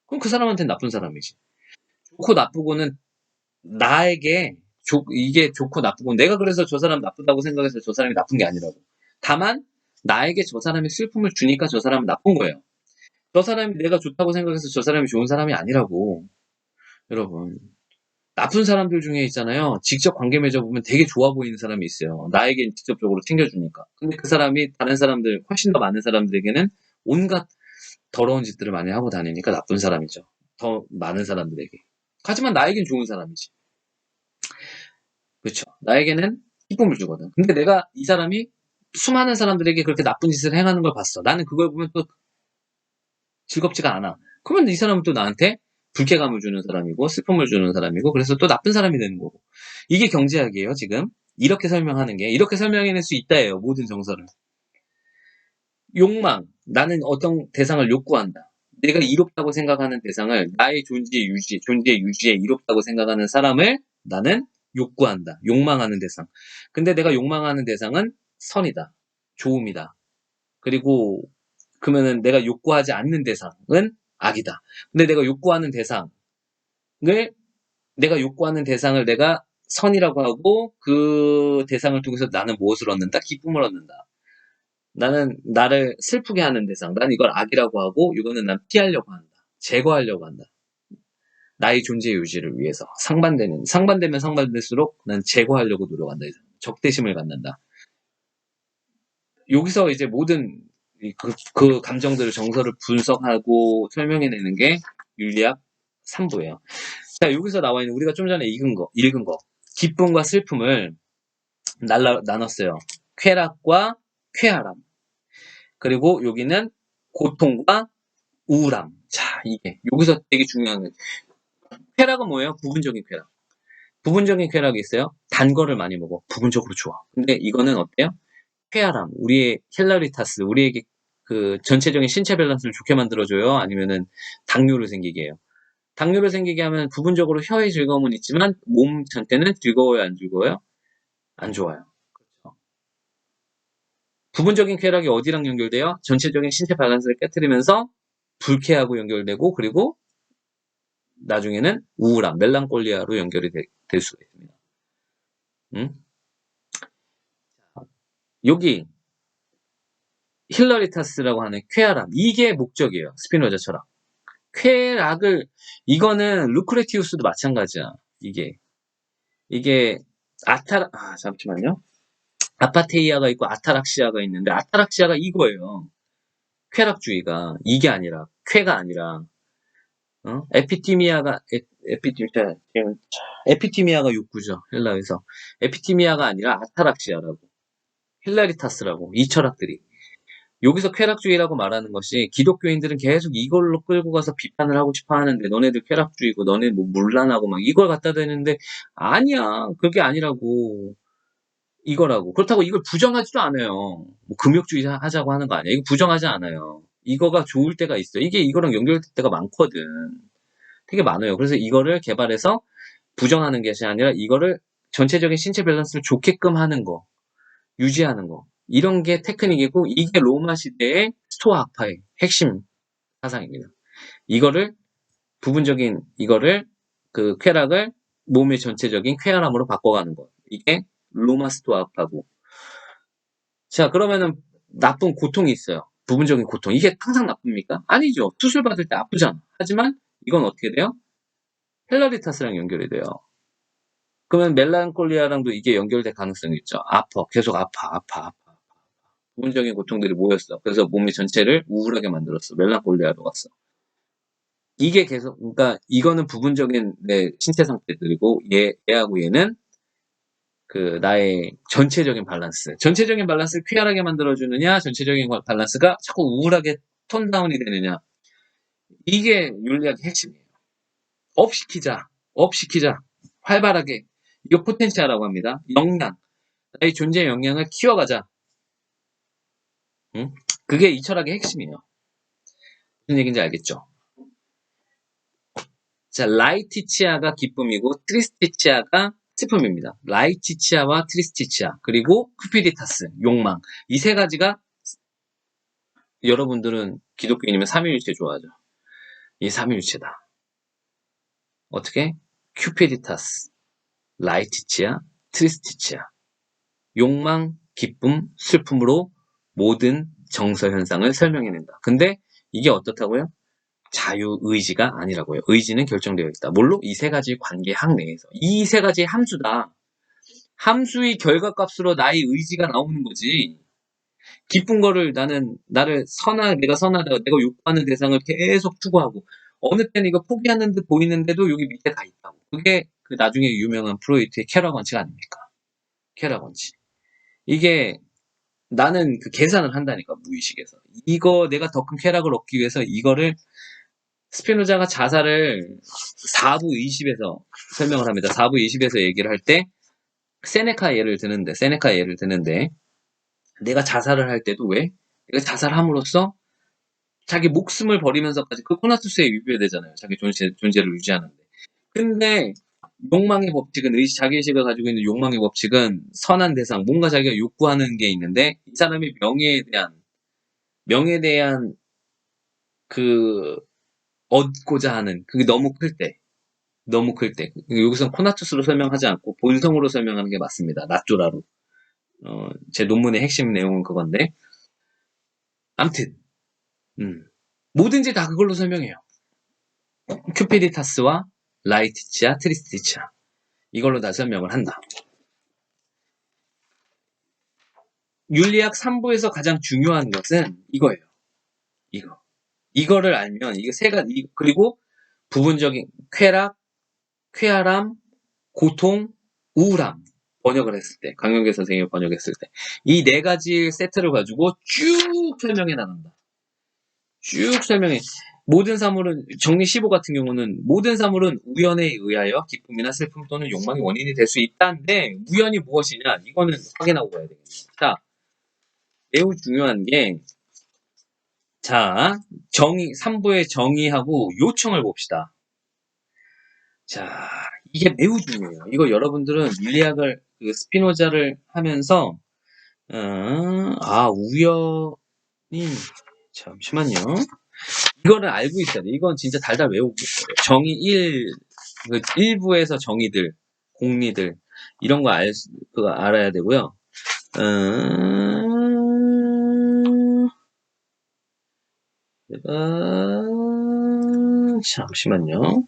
S1: 그럼 그 사람한테는 나쁜 사람이지. 좋고 나쁘고는 나에게 이게 좋고 나쁘고, 내가 그래서 저 사람 나쁘다고 생각해서 저 사람이 나쁜 게 아니라고. 다만 나에게 저 사람이 슬픔을 주니까 저 사람은 나쁜 거예요. 저 사람이 내가 좋다고 생각해서 저 사람이 좋은 사람이 아니라고. 여러분, 나쁜 사람들 중에 있잖아요. 직접 관계 맺어보면 되게 좋아 보이는 사람이 있어요. 나에게 직접적으로 챙겨주니까. 근데 그 사람이 다른 사람들, 훨씬 더 많은 사람들에게는 온갖 더러운 짓들을 많이 하고 다니니까 나쁜 사람이죠. 더 많은 사람들에게. 하지만 나에겐 좋은 사람이지. 그렇죠. 나에게는 기쁨을 주거든. 근데 내가 이 사람이 수많은 사람들에게 그렇게 나쁜 짓을 행하는 걸 봤어. 나는 그걸 보면 또 즐겁지가 않아. 그러면 이 사람은 또 나한테 불쾌감을 주는 사람이고 슬픔을 주는 사람이고, 그래서 또 나쁜 사람이 되는 거고. 이게 경제학이에요. 지금 이렇게 설명하는 게, 이렇게 설명해낼 수 있다예요. 모든 정서를. 욕망, 나는 어떤 대상을 욕구한다. 내가 이롭다고 생각하는 대상을, 나의 존재 유지에 이롭다고 생각하는 사람을 나는 욕구한다. 욕망하는 대상. 근데 내가 욕망하는 대상은 선이다. 좋음이다. 그리고 그러면은 내가 욕구하지 않는 대상은 악이다. 근데 내가 욕구하는 대상을 내가 선이라고 하고, 그 대상을 통해서 나는 무엇을 얻는다? 기쁨을 얻는다. 나는 나를 슬프게 하는 대상, 난 이걸 악이라고 하고, 이거는 난 피하려고 한다. 제거하려고 한다. 나의 존재 유지를 위해서. 상반되면 상반될수록 난 제거하려고 노력한다. 적대심을 갖는다. 여기서 이제 모든 그 감정들을, 정서를 분석하고 설명해내는 게 윤리학 3부예요. 자, 여기서 나와 있는 우리가 좀 전에 읽은 거. 기쁨과 슬픔을 나눴어요. 쾌락과 쾌활함. 그리고 여기는 고통과 우울함. 자, 이게 여기서 되게 중요한 게, 쾌락은 뭐예요? 부분적인 쾌락. 부분적인 쾌락이 있어요. 단 거를 많이 먹어. 부분적으로 좋아. 근데 이거는 어때요? 쾌활함. 우리의 힐라리타스, 우리에게 그 전체적인 신체 밸런스를 좋게 만들어줘요? 아니면은 당뇨를 생기게 해요? 당뇨를 생기게 하면 부분적으로 혀의 즐거움은 있지만 몸 전체는 즐거워요, 안 즐거워요? 안 좋아요. 그렇죠. 부분적인 쾌락이 어디랑 연결돼요? 전체적인 신체 밸런스를 깨뜨리면서 불쾌하고 연결되고, 그리고 나중에는 우울함, 멜랑콜리아로 연결이 될 수가 있습니다. 응? 여기 힐러리타스라고 하는 쾌활함, 이게 목적이에요. 스피노자 철학. 쾌락을, 이거는 루크레티우스도 마찬가지야. 이게 잠시만요. 아파테이아가 있고 아타락시아가 있는데, 아타락시아가 이거예요. 쾌락주의가. 이게 아니라, 쾌가 아니라, 에피티미아가, 에피티미아가 욕구죠. 헬라에서. 에피티미아가 아니라 아타락시아라고. 힐라리타스라고. 이 철학들이. 여기서 쾌락주의라고 말하는 것이 기독교인들은 계속 이걸로 끌고 가서 비판을 하고 싶어 하는데, 너네들 쾌락주의고, 너네 뭐 문란하고 막 이걸 갖다 대는데, 아니야. 그게 아니라고. 이거라고. 그렇다고 이걸 부정하지도 않아요. 뭐 금욕주의 하자고 하는 거 아니야. 이거 부정하지 않아요. 이거가 좋을 때가 있어요. 이게 이거랑 연결될 때가 많거든. 되게 많아요. 그래서 이거를 개발해서 부정하는 것이 아니라 이거를 전체적인 신체 밸런스를 좋게끔 하는 거, 유지하는 거. 이런 게 테크닉이고, 이게 로마 시대의 스토아 학파의 핵심 사상입니다. 이거를 그 쾌락을 몸의 전체적인 쾌활함으로 바꿔가는 거. 이게 로마 스토아 학파고. 자, 그러면은 나쁜 고통이 있어요. 부분적인 고통. 이게 항상 나쁩니까? 아니죠. 수술 받을 때 아프잖아. 하지만 이건 어떻게 돼요? 헬라리타스랑 연결이 돼요. 그러면 멜랑콜리아랑도 이게 연결될 가능성이 있죠. 계속 아파. 부분적인 고통들이 모였어. 그래서 몸의 전체를 우울하게 만들었어. 멜랑콜리아로 갔어. 이게 계속, 그러니까 이거는 부분적인 내 신체 상태들이고, 얘하고 얘는 그 나의 전체적인 밸런스. 전체적인 밸런스를 쾌활하게 만들어주느냐, 전체적인 밸런스가 자꾸 우울하게 톤 다운이 되느냐. 이게 윤리학의 핵심이에요. 업시키자. 활발하게. 이거 포텐ци아라고 합니다. 나의 존재의 역량을 키워가자. 응? 그게 이 철학의 핵심이에요. 무슨 얘기인지 알겠죠? 자, 라이티치아가 기쁨이고 트리스티치아가 슬픔입니다. 라이티치아와 트리스티치아 그리고 쿠피디타스, 욕망. 이 세 가지가 여러분들은 기독교인이면 삼위일체 좋아하죠. 이 삼위일체다. 어떻게? 쿠피디타스, 라이티치아, 트리스티치아. 욕망, 기쁨, 슬픔으로 모든 정서 현상을 설명해낸다. 근데 이게 어떻다고요? 자유의지가 아니라고요. 의지는 결정되어 있다. 뭘로? 이 세 가지 관계 항내에서. 이 세 가지의 함수다. 함수의 결과값으로 나의 의지가 나오는 거지. 기쁜 거를 내가 선하다, 내가 욕구하는 대상을 계속 추구하고, 어느 때는 이거 포기하는 듯 보이는데도 여기 밑에 다 있다고. 그게 그 나중에 유명한 프로이트의 쾌락 원칙 아닙니까? 쾌락 원칙. 이게 나는 그 계산을 한다니까, 무의식에서. 이거 내가 더 큰 쾌락을 얻기 위해서 이거를 스피노자가 자살을 4부 20에서 설명을 합니다. 4부 20에서 얘기를 할 때 세네카 예를 드는데 내가 자살을 할 때도 왜? 내가 자살함으로써 자기 목숨을 버리면서까지 그 코나투스에 위배되잖아요. 자기 존재를 유지하는데. 근데 욕망의 법칙은 자기의식을 가지고 있는 욕망의 법칙은 선한 대상, 뭔가 자기가 욕구하는 게 있는데 이 사람이 명예에 대한 그 얻고자 하는 그게 너무 클 때 여기서 코나투스로 설명하지 않고 본성으로 설명하는 게 맞습니다. 나쪼라로. 제 논문의 핵심 내용은 그건데 암튼 뭐든지 다 그걸로 설명해요. 큐피디타스와 라이티치아, 트리스티치아 이걸로 다 설명을 한다. 윤리학 3부에서 가장 중요한 것은 이거예요. 이거를 알면 이게 세 가지 그리고 부분적인 쾌락, 쾌활함, 고통, 우울함 번역을 했을 때 강영계 선생님이 번역했을 때 이 네 가지 세트를 가지고 쭉 설명해 나간다. 쭉 설명해. 모든 사물은 정리 15 같은 경우는 모든 사물은 우연에 의하여 기쁨이나 슬픔 또는 욕망의 원인이 될 수 있다는데 우연이 무엇이냐 이거는 확인하고 가야 되겠네요. 자, 매우 중요한 게 자, 3부의 정의하고 요청을 봅시다. 자, 이게 매우 중요해요. 이거 여러분들은 윤리학을 스피노자를 하면서 우연이 잠시만요. 이거를 알고 있어야 돼. 이건 진짜 달달 외우고 있어요. 정의 1부에서 정의들, 공리들 이런 거 그거 알아야 되고요. 잠시만요.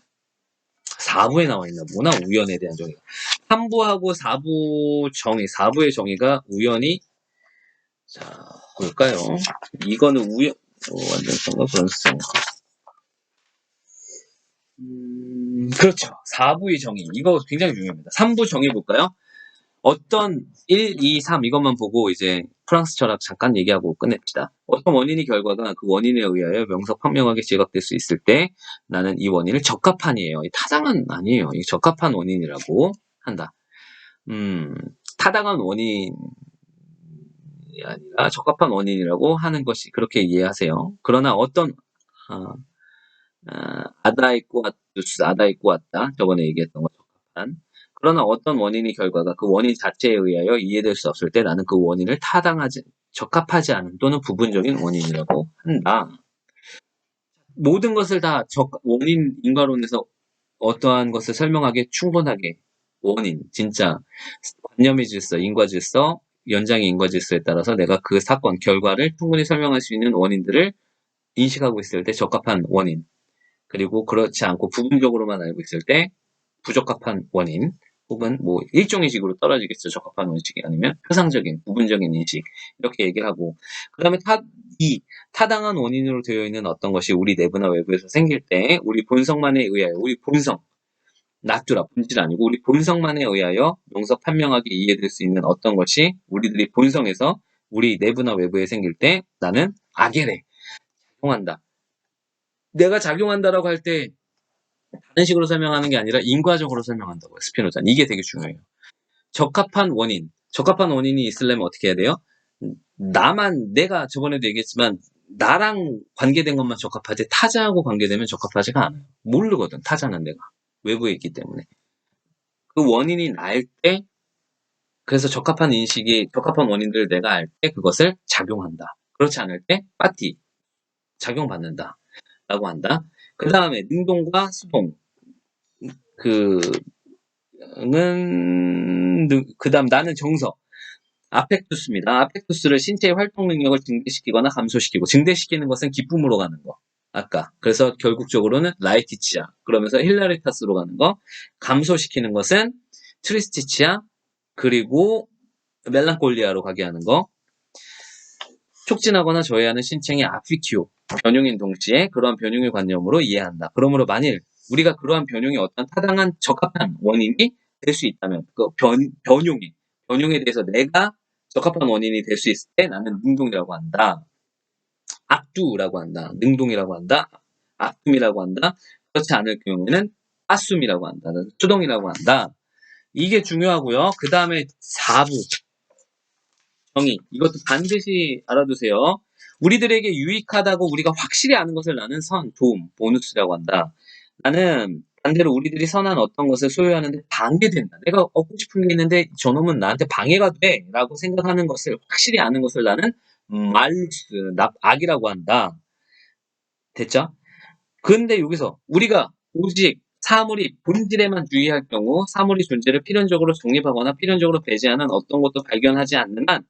S1: 4부에 나와 있나 뭐나 우연에 대한 정의가. 3부하고 4부 정의, 4부의 정의가 우연히, 자, 볼까요? 이거는 완전성과 불완성성. 그렇죠. 4부의 정의. 이거 굉장히 중요합니다. 3부 정의 볼까요? 어떤 1, 2, 3 이것만 보고 이제 프랑스 철학 잠깐 얘기하고 끝냅시다. 어떤 원인이 결과가 그 원인에 의하여 명석확명하게 지각될 수 있을 때 나는 이 원인을 적합한이에요. 타당한 아니에요. 이 적합한 원인이라고 한다. 타당한 원인이 아니라 적합한 원인이라고 하는 것이 그렇게 이해하세요. 그러나 어떤 아다 있고 왔다. 저번에 얘기했던 거 적합한. 그러나 어떤 원인이 결과가 그 원인 자체에 의하여 이해될 수 없을 때 나는 그 원인을 적합하지 않은 또는 부분적인 원인이라고 한다. 모든 것을 다 원인 인과론에서 어떠한 것을 설명하기 충분하게 원인, 진짜 관념의 질서, 인과 질서, 연장의 인과 질서에 따라서 내가 그 사건, 결과를 충분히 설명할 수 있는 원인들을 인식하고 있을 때 적합한 원인, 그리고 그렇지 않고 부분적으로만 알고 있을 때 부적합한 원인, 혹은 뭐 일종의 식으로 떨어지겠죠. 적합한 원칙이 아니면 표상적인, 부분적인 인식 이렇게 얘기하고, 그 다음에 타당한 원인으로 되어 있는 어떤 것이 우리 내부나 외부에서 생길 때 우리 본성만에 의하여, 우리 본성, 나투라, 본질 아니고 우리 본성만에 의하여 명석 판명하게 이해될 수 있는 어떤 것이 우리들이 본성에서 우리 내부나 외부에 생길 때 나는 아게레, 작용한다. 내가 작용한다라고 할 때 다른 식으로 설명하는 게 아니라 인과적으로 설명한다고요. 스피노자는. 이게 되게 중요해요. 적합한 원인이 있으려면 어떻게 해야 돼요? 내가 저번에도 얘기했지만 나랑 관계된 것만 적합하지 타자하고 관계되면 적합하지가 않아요. 모르거든. 타자는 내가 외부에 있기 때문에. 그 원인이 날 때, 그래서 적합한 원인들을 내가 알 때 그것을 작용한다. 그렇지 않을 때 작용받는다 라고 한다. 그 다음에 능동과 수동, 그 다음 나는 정서, 아펙투스입니다. 아펙투스를 신체의 활동 능력을 증대시키거나 감소시키고, 증대시키는 것은 기쁨으로 가는 거. 아까. 그래서 결국적으로는 라이티치아, 그러면서 힐라리타스로 가는 거. 감소시키는 것은 트리스티치아, 그리고 멜랑콜리아로 가게 하는 거. 촉진하거나 저해하는 신체의 아피큐, 변용인 동시에 그러한 변용의 관념으로 이해한다. 그러므로 만일 우리가 그러한 변용이 어떤 타당한 적합한 원인이 될 수 있다면 그 변용에 대해서 내가 적합한 원인이 될 수 있을 때 나는 능동이라고 한다. 악두라고 한다. 능동이라고 한다. 악둠이라고 한다. 그렇지 않을 경우에는 아숨이라고 한다. 수동이라고 한다. 이게 중요하고요. 그 다음에 4부 정의. 이것도 반드시 알아두세요. 우리들에게 유익하다고 우리가 확실히 아는 것을 나는 도움, 보너스라고 한다. 나는 반대로 우리들이 선한 어떤 것을 소유하는데 방해된다. 내가 얻고 싶은 게 있는데 저놈은 나한테 방해가 돼 라고 생각하는 것을 확실히 아는 것을 나는 말루스, 악이라고 한다. 됐죠? 근데 여기서 우리가 오직 사물이 본질에만 주의할 경우 사물이 존재를 필연적으로 정립하거나 필연적으로 배제하는 어떤 것도 발견하지 않는 한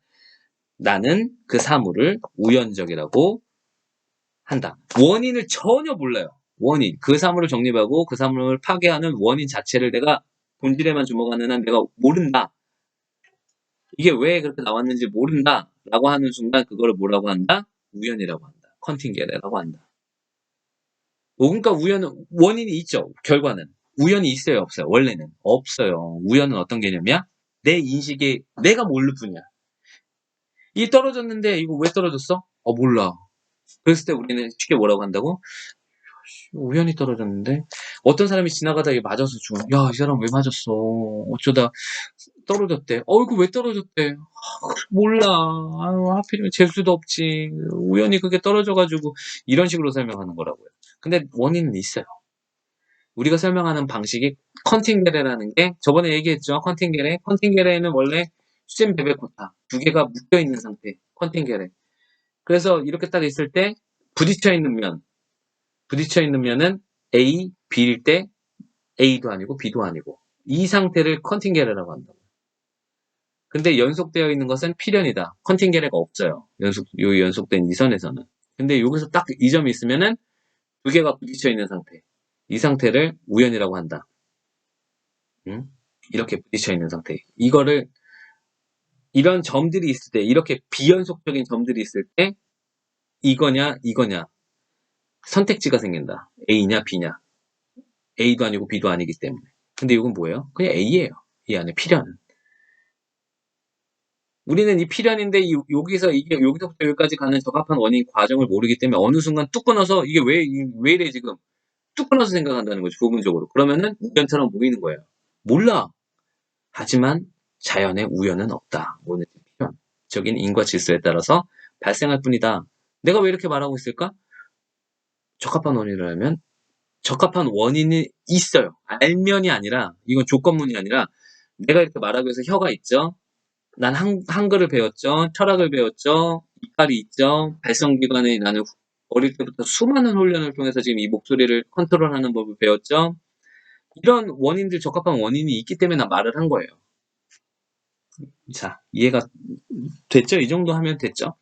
S1: 나는 그 사물을 우연적이라고 한다. 원인을 전혀 몰라요. 그 사물을 정립하고 그 사물을 파괴하는 원인 자체를 내가 본질에만 주목하는 한 내가 모른다. 이게 왜 그렇게 나왔는지 모른다 라고 하는 순간 그거를 뭐라고 한다? 우연이라고 한다. 컨팅게레라고 한다. 그러니까 원인이 있죠. 결과는. 우연이 있어요, 없어요? 원래는 없어요. 우연은 어떤 개념이야? 내 인식에 내가 모를 뿐이야. 이 떨어졌는데 이거 왜 떨어졌어? 몰라. 그랬을 때 우리는 쉽게 뭐라고 한다고? 우연히 떨어졌는데 어떤 사람이 지나가다가 맞아서 죽어. 야, 이 사람 왜 맞았어? 어쩌다 떨어졌대. 이거 왜 떨어졌대? 몰라. 아유, 하필이면 재수도 없지. 우연히 그게 떨어져가지고 이런 식으로 설명하는 거라고요. 근데 원인은 있어요. 우리가 설명하는 방식이 컨팅게레라는 게 저번에 얘기했죠. 컨팅게레는 원래 수젠 베베코타 두 개가 묶여 있는 상태. 컨팅게레. 그래서 이렇게 딱 있을 때 부딪혀 있는 면은 A, B일 때 A도 아니고 B도 아니고 이 상태를 컨팅게레라고 한다. 근데 연속되어 있는 것은 필연이다. 컨팅게레가 없어요. 연속된 이 선에서는. 근데 여기서 딱 이 점이 있으면은 두 개가 부딪혀 있는 상태. 이 상태를 우연이라고 한다. 응? 이렇게 부딪혀 있는 상태. 이거를 이런 점들이 있을 때, 이렇게 비연속적인 점들이 있을 때 이거냐 이거냐 선택지가 생긴다. A냐 B냐. A도 아니고 B도 아니기 때문에. 근데 이건 뭐예요? 그냥 A예요. 이 안에 필연. 우리는 이 필연인데 여기서 이게 여기서부터 여기까지 가는 적합한 원인 과정을 모르기 때문에 어느 순간 뚝 끊어서 이게 왜 이래 지금 뚝 끊어서 생각한다는 거죠. 부분적으로. 그러면은 우연처럼 보이는 거예요. 몰라. 하지만 자연에 우연은 없다. 오늘 필연적인 인과 질서에 따라서 발생할 뿐이다. 내가 왜 이렇게 말하고 있을까? 적합한 원인을 알면 적합한 원인이 있어요. 알면이 아니라 이건 조건문이 아니라 내가 이렇게 말하기 위해서 혀가 있죠. 난 한글을 배웠죠. 철학을 배웠죠. 이빨이 있죠. 발성기관에 나는 어릴 때부터 수많은 훈련을 통해서 지금 이 목소리를 컨트롤하는 법을 배웠죠. 이런 원인들, 적합한 원인이 있기 때문에 나 말을 한 거예요. 자, 이해가 됐죠? 이 정도 하면 됐죠?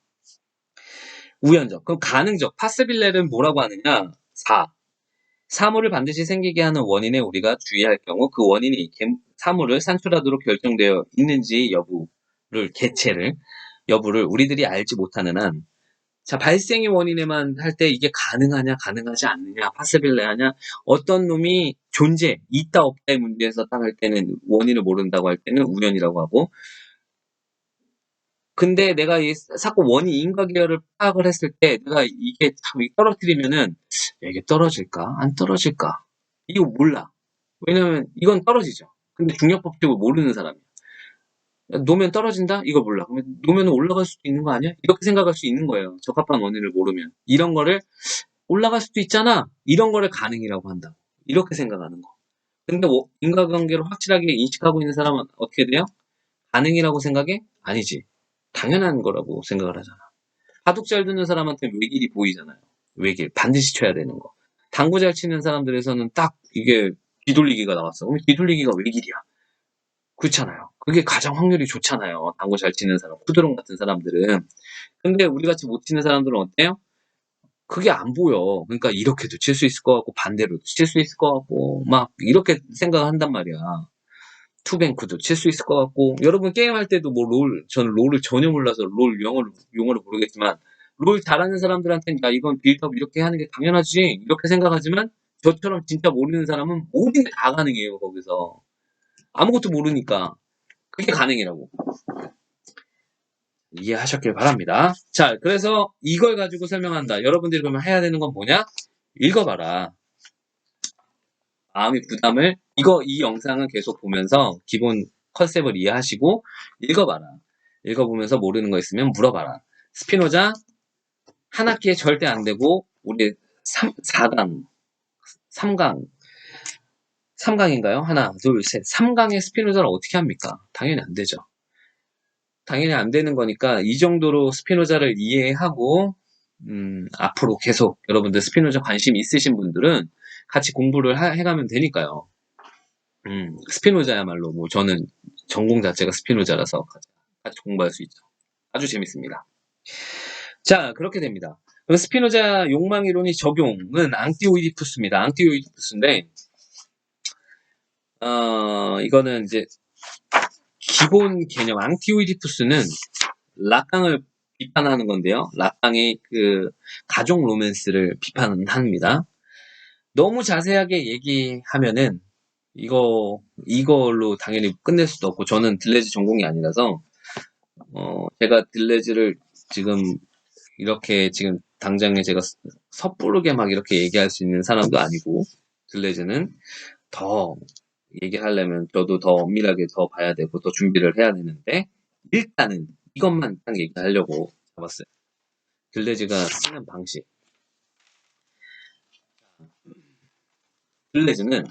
S1: 우연적. 그럼 가능적. 파스빌레는 뭐라고 하느냐? 4. 사물을 반드시 생기게 하는 원인에 우리가 주의할 경우 그 원인이 사물을 산출하도록 결정되어 있는지 개체를 여부를 우리들이 알지 못하는 한, 자, 발생의 원인에만 할 때 이게 가능하냐, 가능하지 않느냐, 파스빌레 하냐, 어떤 놈이 있다, 없다의 문제에서 딱 할 때는 원인을 모른다고 할 때는 우연이라고 하고, 근데 내가 이 사건 원인 인과계열을 파악을 했을 때 내가 이게 참 떨어뜨리면은 이게 떨어질까? 안 떨어질까? 이거 몰라. 왜냐면 이건 떨어지죠. 근데 중력 법칙을 모르는 사람이야. 놓으면 떨어진다? 이거 몰라. 그러면 놓으면 올라갈 수도 있는 거 아니야? 이렇게 생각할 수 있는 거예요. 적합한 원인을 모르면. 이런 거를 올라갈 수도 있잖아. 이런 거를 가능이라고 한다고. 이렇게 생각하는 거. 근데 인과관계를 확실하게 인식하고 있는 사람은 어떻게 돼요? 가능이라고 생각해? 아니지. 당연한 거라고 생각을 하잖아. 바둑 잘 두는 사람한테 외길이 보이잖아요. 외길. 반드시 쳐야 되는 거. 당구 잘 치는 사람들에서는 딱 이게 뒤돌리기가 나왔어. 그럼 뒤돌리기가 외길이야. 그렇잖아요. 그게 가장 확률이 좋잖아요. 당구 잘 치는 사람, 푸드롱 같은 사람들은. 근데 우리 같이 못 치는 사람들은 어때요? 그게 안 보여. 그러니까 이렇게도 칠 수 있을 것 같고 반대로도 칠 수 있을 것 같고 막 이렇게 생각을 한단 말이야. 투뱅크도 칠 수 있을 것 같고 여러분 게임할 때도 뭐 저는 롤을 전혀 몰라서 롤 용어를 모르겠지만 롤 잘하는 사람들한테는 야 이건 빌드업 이렇게 하는 게 당연하지 이렇게 생각하지만 저처럼 진짜 모르는 사람은 모든 게 다 가능해요. 거기서 아무것도 모르니까 그게 가능이라고 이해하셨길 바랍니다. 자, 그래서 이걸 가지고 설명한다. 여러분들이 그러면 해야 되는 건 뭐냐? 읽어봐라. 마음의 부담을 이 영상을 계속 보면서 기본 컨셉을 이해하시고 읽어봐라. 읽어보면서 모르는 거 있으면 물어봐라. 스피노자 한 학기에 절대 안 되고 우리 4강, 3강, 3강인가요? 하나, 둘, 셋. 3강의 스피노자를 어떻게 합니까? 당연히 안 되죠. 당연히 안 되는 거니까 이 정도로 스피노자를 이해하고 앞으로 계속 여러분들 스피노자 관심 있으신 분들은 같이 공부를 해가면 되니까요. 스피노자야말로 뭐 저는 전공 자체가 스피노자라서 같이 공부할 수 있죠. 아주 재밌습니다. 자, 그렇게 됩니다. 그럼 스피노자 욕망 이론이 적용은 앙티오이디푸스입니다. 앙티오이디푸스인데 이거는 이제 기본 개념 앙티오이디푸스는 락강을 비판하는 건데요. 락강의 그 가족 로맨스를 비판합니다. 너무 자세하게 얘기하면은 이걸로 당연히 끝낼 수도 없고 저는 들레즈 전공이 아니라서 제가 들레즈를 지금 이렇게 지금 당장에 제가 섣부르게 막 이렇게 얘기할 수 있는 사람도 아니고 들레즈는 더 얘기하려면 저도 더 엄밀하게 더 봐야 되고 더 준비를 해야 되는데 일단은 이것만 딱 얘기하려고 잡았어요. 들레즈가 쓰는 방식. 들레즈는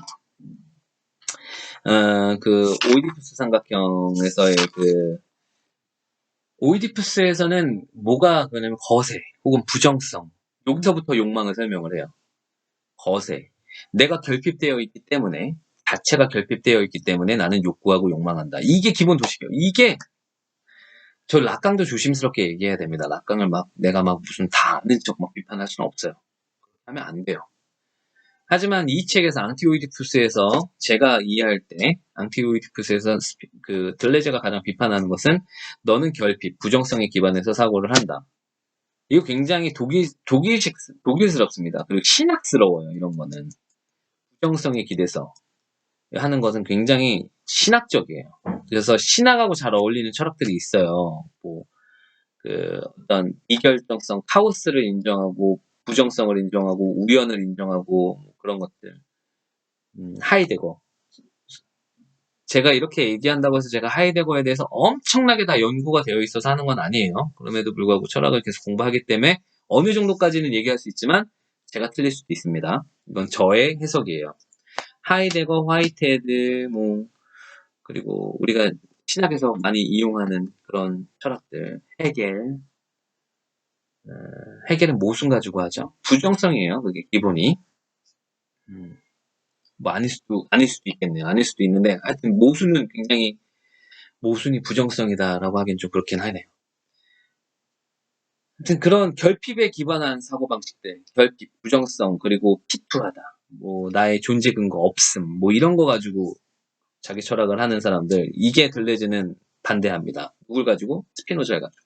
S1: 그 오이디푸스 삼각형에서의 그 오이디푸스에서는 뭐가 그러냐면 거세 혹은 부정성 여기서부터 욕망을 설명을 해요. 거세. 내가 결핍되어 있기 때문에 자체가 결핍되어 있기 때문에 나는 욕구하고 욕망한다. 이게 기본 도식이에요. 이게 저 락강도 조심스럽게 얘기해야 됩니다. 락강을 내가 무슨 다 아는 척 비판할 수는 없어요. 하면 안 돼요. 하지만 이 책에서 앙티오이디푸스에서 제가 이해할 때 앙티오이디푸스에서 그 들레즈가 가장 비판하는 것은 너는 결핍, 부정성에 기반해서 사고를 한다. 이거 굉장히 독일스럽습니다. 그리고 신학스러워요. 이런 거는 부정성에 기대서 하는 것은 굉장히 신학적이에요. 그래서 신학하고 잘 어울리는 철학들이 있어요. 뭐 그 어떤 비결정성, 카오스를 인정하고 부정성을 인정하고 우연을 인정하고 뭐 그런 것들. 하이데거. 제가 이렇게 얘기한다고 해서 제가 하이데거에 대해서 엄청나게 다 연구가 되어 있어서 하는 건 아니에요. 그럼에도 불구하고 철학을 계속 공부하기 때문에 어느 정도까지는 얘기할 수 있지만 제가 틀릴 수도 있습니다. 이건 저의 해석이에요. 하이데거, 화이트헤드, 뭐 그리고 우리가 신학에서 많이 이용하는 그런 철학들, 헤겔은 모순 가지고 하죠. 부정성이에요. 그게 기본이. 뭐 아닐 수도 있겠네요. 아닐 수도 있는데 하여튼 모순은 굉장히 모순이 부정성이다라고 하기엔 좀 그렇긴 하네요. 하여튼 그런 결핍에 기반한 사고방식들, 결핍, 부정성, 그리고 피투하다, 뭐 나의 존재 근거 없음, 뭐 이런 거 가지고 자기 철학을 하는 사람들, 이게 들레즈는 반대합니다. 누굴 가지고? 스피노자를 가지고.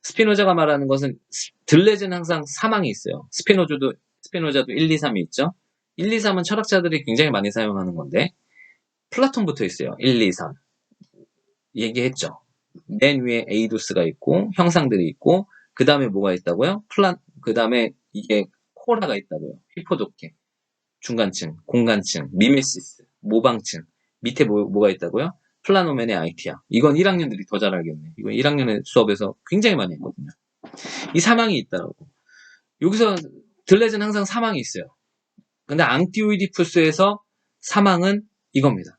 S1: 스피노자가 말하는 것은 들레즈는 항상 사망이 있어요. 스피노자도 1, 2, 3이 있죠. 1, 2, 3은 철학자들이 굉장히 많이 사용하는 건데 플라톤부터 있어요. 1, 2, 3 얘기했죠. 맨 위에 에이도스가 있고 형상들이 있고 그 다음에 뭐가 있다고요? 그 다음에 이게 코라가 있다고요. 히포도케, 중간층, 공간층, 미메시스, 모방층, 밑에 뭐가 있다고요? 플라노멘의 아이티아. 이건 1학년들이 더 잘 알겠네. 이건 1학년의 수업에서 굉장히 많이 했거든요. 이 사망이 있다고. 여기서 들레즈는 항상 사망이 있어요. 근데 앙티오이디푸스에서 사망은 이겁니다.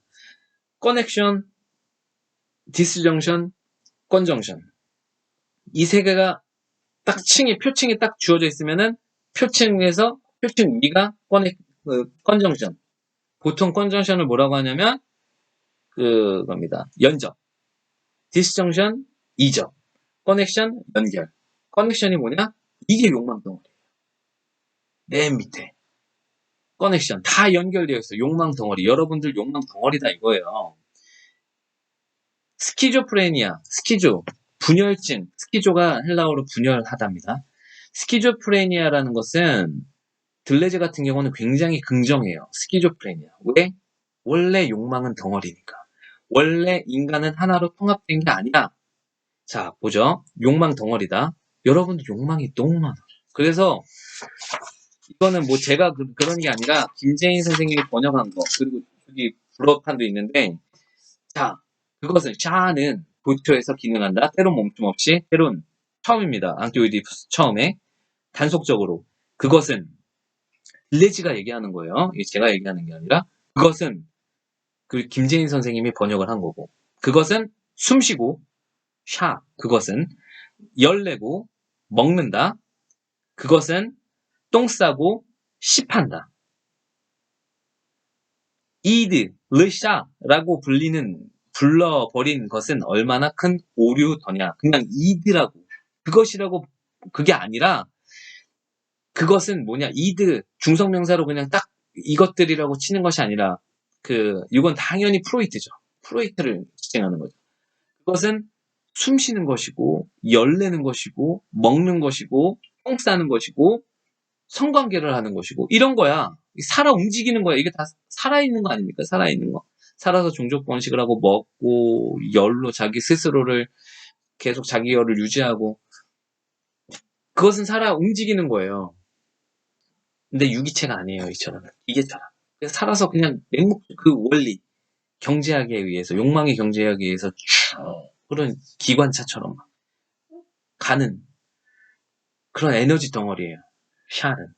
S1: 커넥션, 디스정션, 건정션. 이 세 개가 딱 표층이 딱 주어져 있으면은 표층에서 표층 위가 건정션. 보통 건정션을 뭐라고 하냐면 그겁니다. 연접. 디스정션 이적. 커넥션 연결. 커넥션이 뭐냐? 이게 욕망 덩어리. 맨 밑에. 커넥션 다 연결되어 있어. 욕망 덩어리. 여러분들 욕망 덩어리다 이거예요. 스키조프레니아, 스키조, 분열증. 스키조가 헬라어로 분열하답니다. 스키조프레니아라는 것은 들레즈 같은 경우는 굉장히 긍정해요. 스키조프레니아. 왜? 원래 욕망은 덩어리니까. 원래 인간은 하나로 통합된 게 아니야. 자, 보죠. 욕망 덩어리다. 여러분들 욕망이 너무 많아. 그래서 이거는 뭐 제가 그런 게 아니라 김재인 선생님이 번역한 거. 그리고 여기 불어판도 있는데 자, 그것은 샤는 도처에서 기능한다. 때론 멈춤 없이 때론 처음입니다. 앙티오이디푸스 처음에 단속적으로 그것은 들레즈가 얘기하는 거예요. 이게 제가 얘기하는 게 아니라 그것은 그 김재인 선생님이 번역을 한 거고 그것은 숨쉬고 샤 그것은 열내고 먹는다. 그것은 똥 싸고 씹한다. 이드, 르샤라고 불러버린 것은 얼마나 큰 오류더냐. 그냥 이드라고. 그것이라고, 그게 아니라, 그것은 뭐냐. 이드, 중성명사로 그냥 딱 이것들이라고 치는 것이 아니라, 이건 당연히 프로이트죠. 프로이트를 지칭하는 거죠. 그것은 숨 쉬는 것이고, 열내는 것이고, 먹는 것이고, 똥 싸는 것이고, 성관계를 하는 것이고 이런 거야. 살아 움직이는 거야. 이게 다 살아있는 거 아닙니까? 살아있는 거. 살아서 종족 번식을 하고 먹고 열로 자기 스스로를 계속 자기 열을 유지하고 그것은 살아 움직이는 거예요. 근데 유기체가 아니에요. 이 철학은. 기계처럼. 살아서 그냥 그 원리 경제학에 의해서 욕망의 경제학에 의해서 그런 기관차처럼 가는 그런 에너지 덩어리예요. 샤는.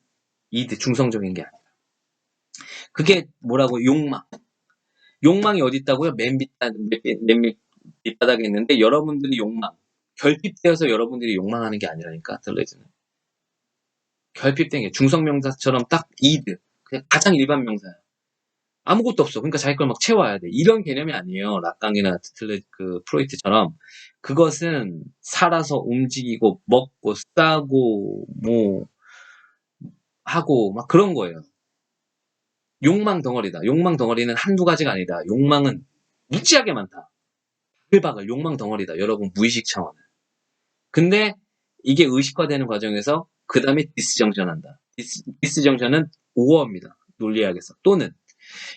S1: 이드 중성적인 게 아니라. 그게 뭐라고 욕망. 욕망이 어디 있다고요? 맨 밑바닥에 있는데 여러분들이 결핍되어서 여러분들이 욕망하는 게 아니라니까 들레즈는. 결핍된 게 중성명사처럼 딱 이드 그냥 가장 일반 명사야. 아무것도 없어. 그러니까 자기 걸 막 채워야 돼. 이런 개념이 아니에요. 락강이나 프로이트처럼 그것은 살아서 움직이고 먹고 싸고 뭐 하고 막 그런 거예요. 욕망 덩어리다. 욕망 덩어리는 한두 가지가 아니다. 욕망은 무지하게 많다. 바글바글 욕망 덩어리다. 여러분 무의식 차원. 근데 이게 의식화되는 과정에서 그 다음에 디스정션한다. 디스정션은 오어입니다. 논리학에서. 또는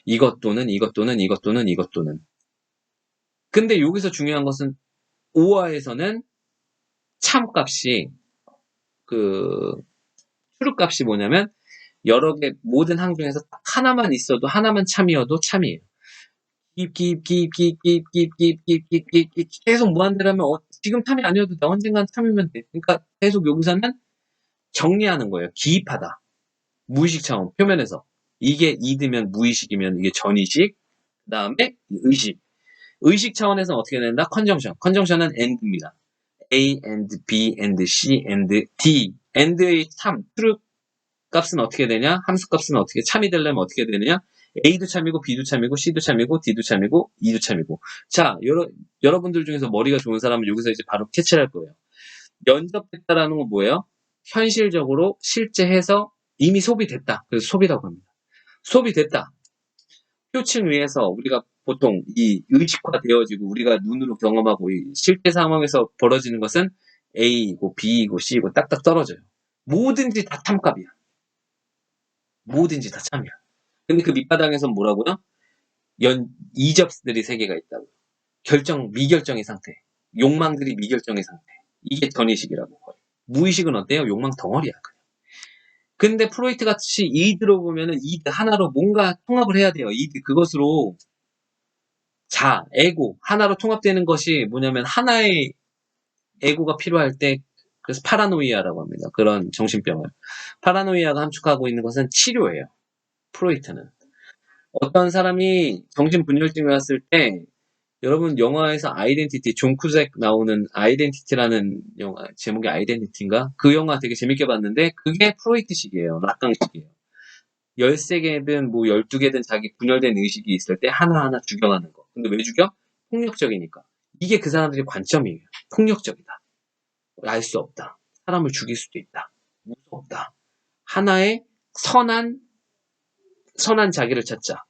S1: 이것 또는 이것 또는 이것 또는 이것 또는. 근데 여기서 중요한 것은 오어에서는 참값이 추루값이 뭐냐면 여러 개 모든 항 중에서 딱 하나만 있어도 하나만 참이어도 참이에요. 계속 무한대라면 지금 참이 아니어도 돼. 언젠간 참이면 돼. 그러니까 계속 여기서는 정리하는 거예요. 기입하다. 무의식 차원 표면에서 이게 이드면 무의식이면 이게 전의식 그 다음에 의식. 의식 차원에서는 어떻게 된다? 컨정션. 컨정션은 and입니다. A and B and C and D. and의 참, true 값은 어떻게 되냐? 함수 값은 어떻게 참이 되려면 어떻게 되느냐? A도 참이고 B도 참이고 C도 참이고 D도 참이고 E도 참이고. 자, 여러분들 중에서 머리가 좋은 사람은 여기서 이제 바로 캐치를 할 거예요. 연접됐다라는 건 뭐예요? 현실적으로 실제해서 이미 소비됐다. 그래서 소비라고 합니다. 소비됐다. 표층 위에서 우리가 보통 이 의식화되어지고 우리가 눈으로 경험하고 이 실제 상황에서 벌어지는 것은 A이고 B이고 C이고 딱딱 떨어져요. 뭐든지 다 참값이야. 뭐든지 다 참이야. 근데 그 밑바닥에선 뭐라고요? 이접들이 세 개가 있다고. 미결정의 상태. 욕망들이 미결정의 상태. 이게 전의식이라고. 무의식은 어때요? 욕망 덩어리야. 근데 프로이트 같이 이드로 보면은 이드 하나로 뭔가 통합을 해야 돼요. 이드 그것으로 에고 하나로 통합되는 것이 뭐냐면 하나의 에고가 필요할 때 그래서 파라노이아라고 합니다. 그런 정신병을. 파라노이아가 함축하고 있는 것은 치료예요. 프로이트는. 어떤 사람이 정신분열증이 왔을 때 여러분 영화에서 아이덴티티 존 쿠잭 나오는 아이덴티티라는 영화 제목이 아이덴티티인가? 그 영화 되게 재밌게 봤는데 그게 프로이트식이에요. 락강식이에요. 13개든 뭐 12개든 자기 분열된 의식이 있을 때 하나하나 죽여가는 거. 근데 왜 죽여? 폭력적이니까. 이게 그 사람들의 관점이에요. 폭력적이다. 알 수 없다. 사람을 죽일 수도 있다. 무섭다. 하나의 선한 자기를 찾자.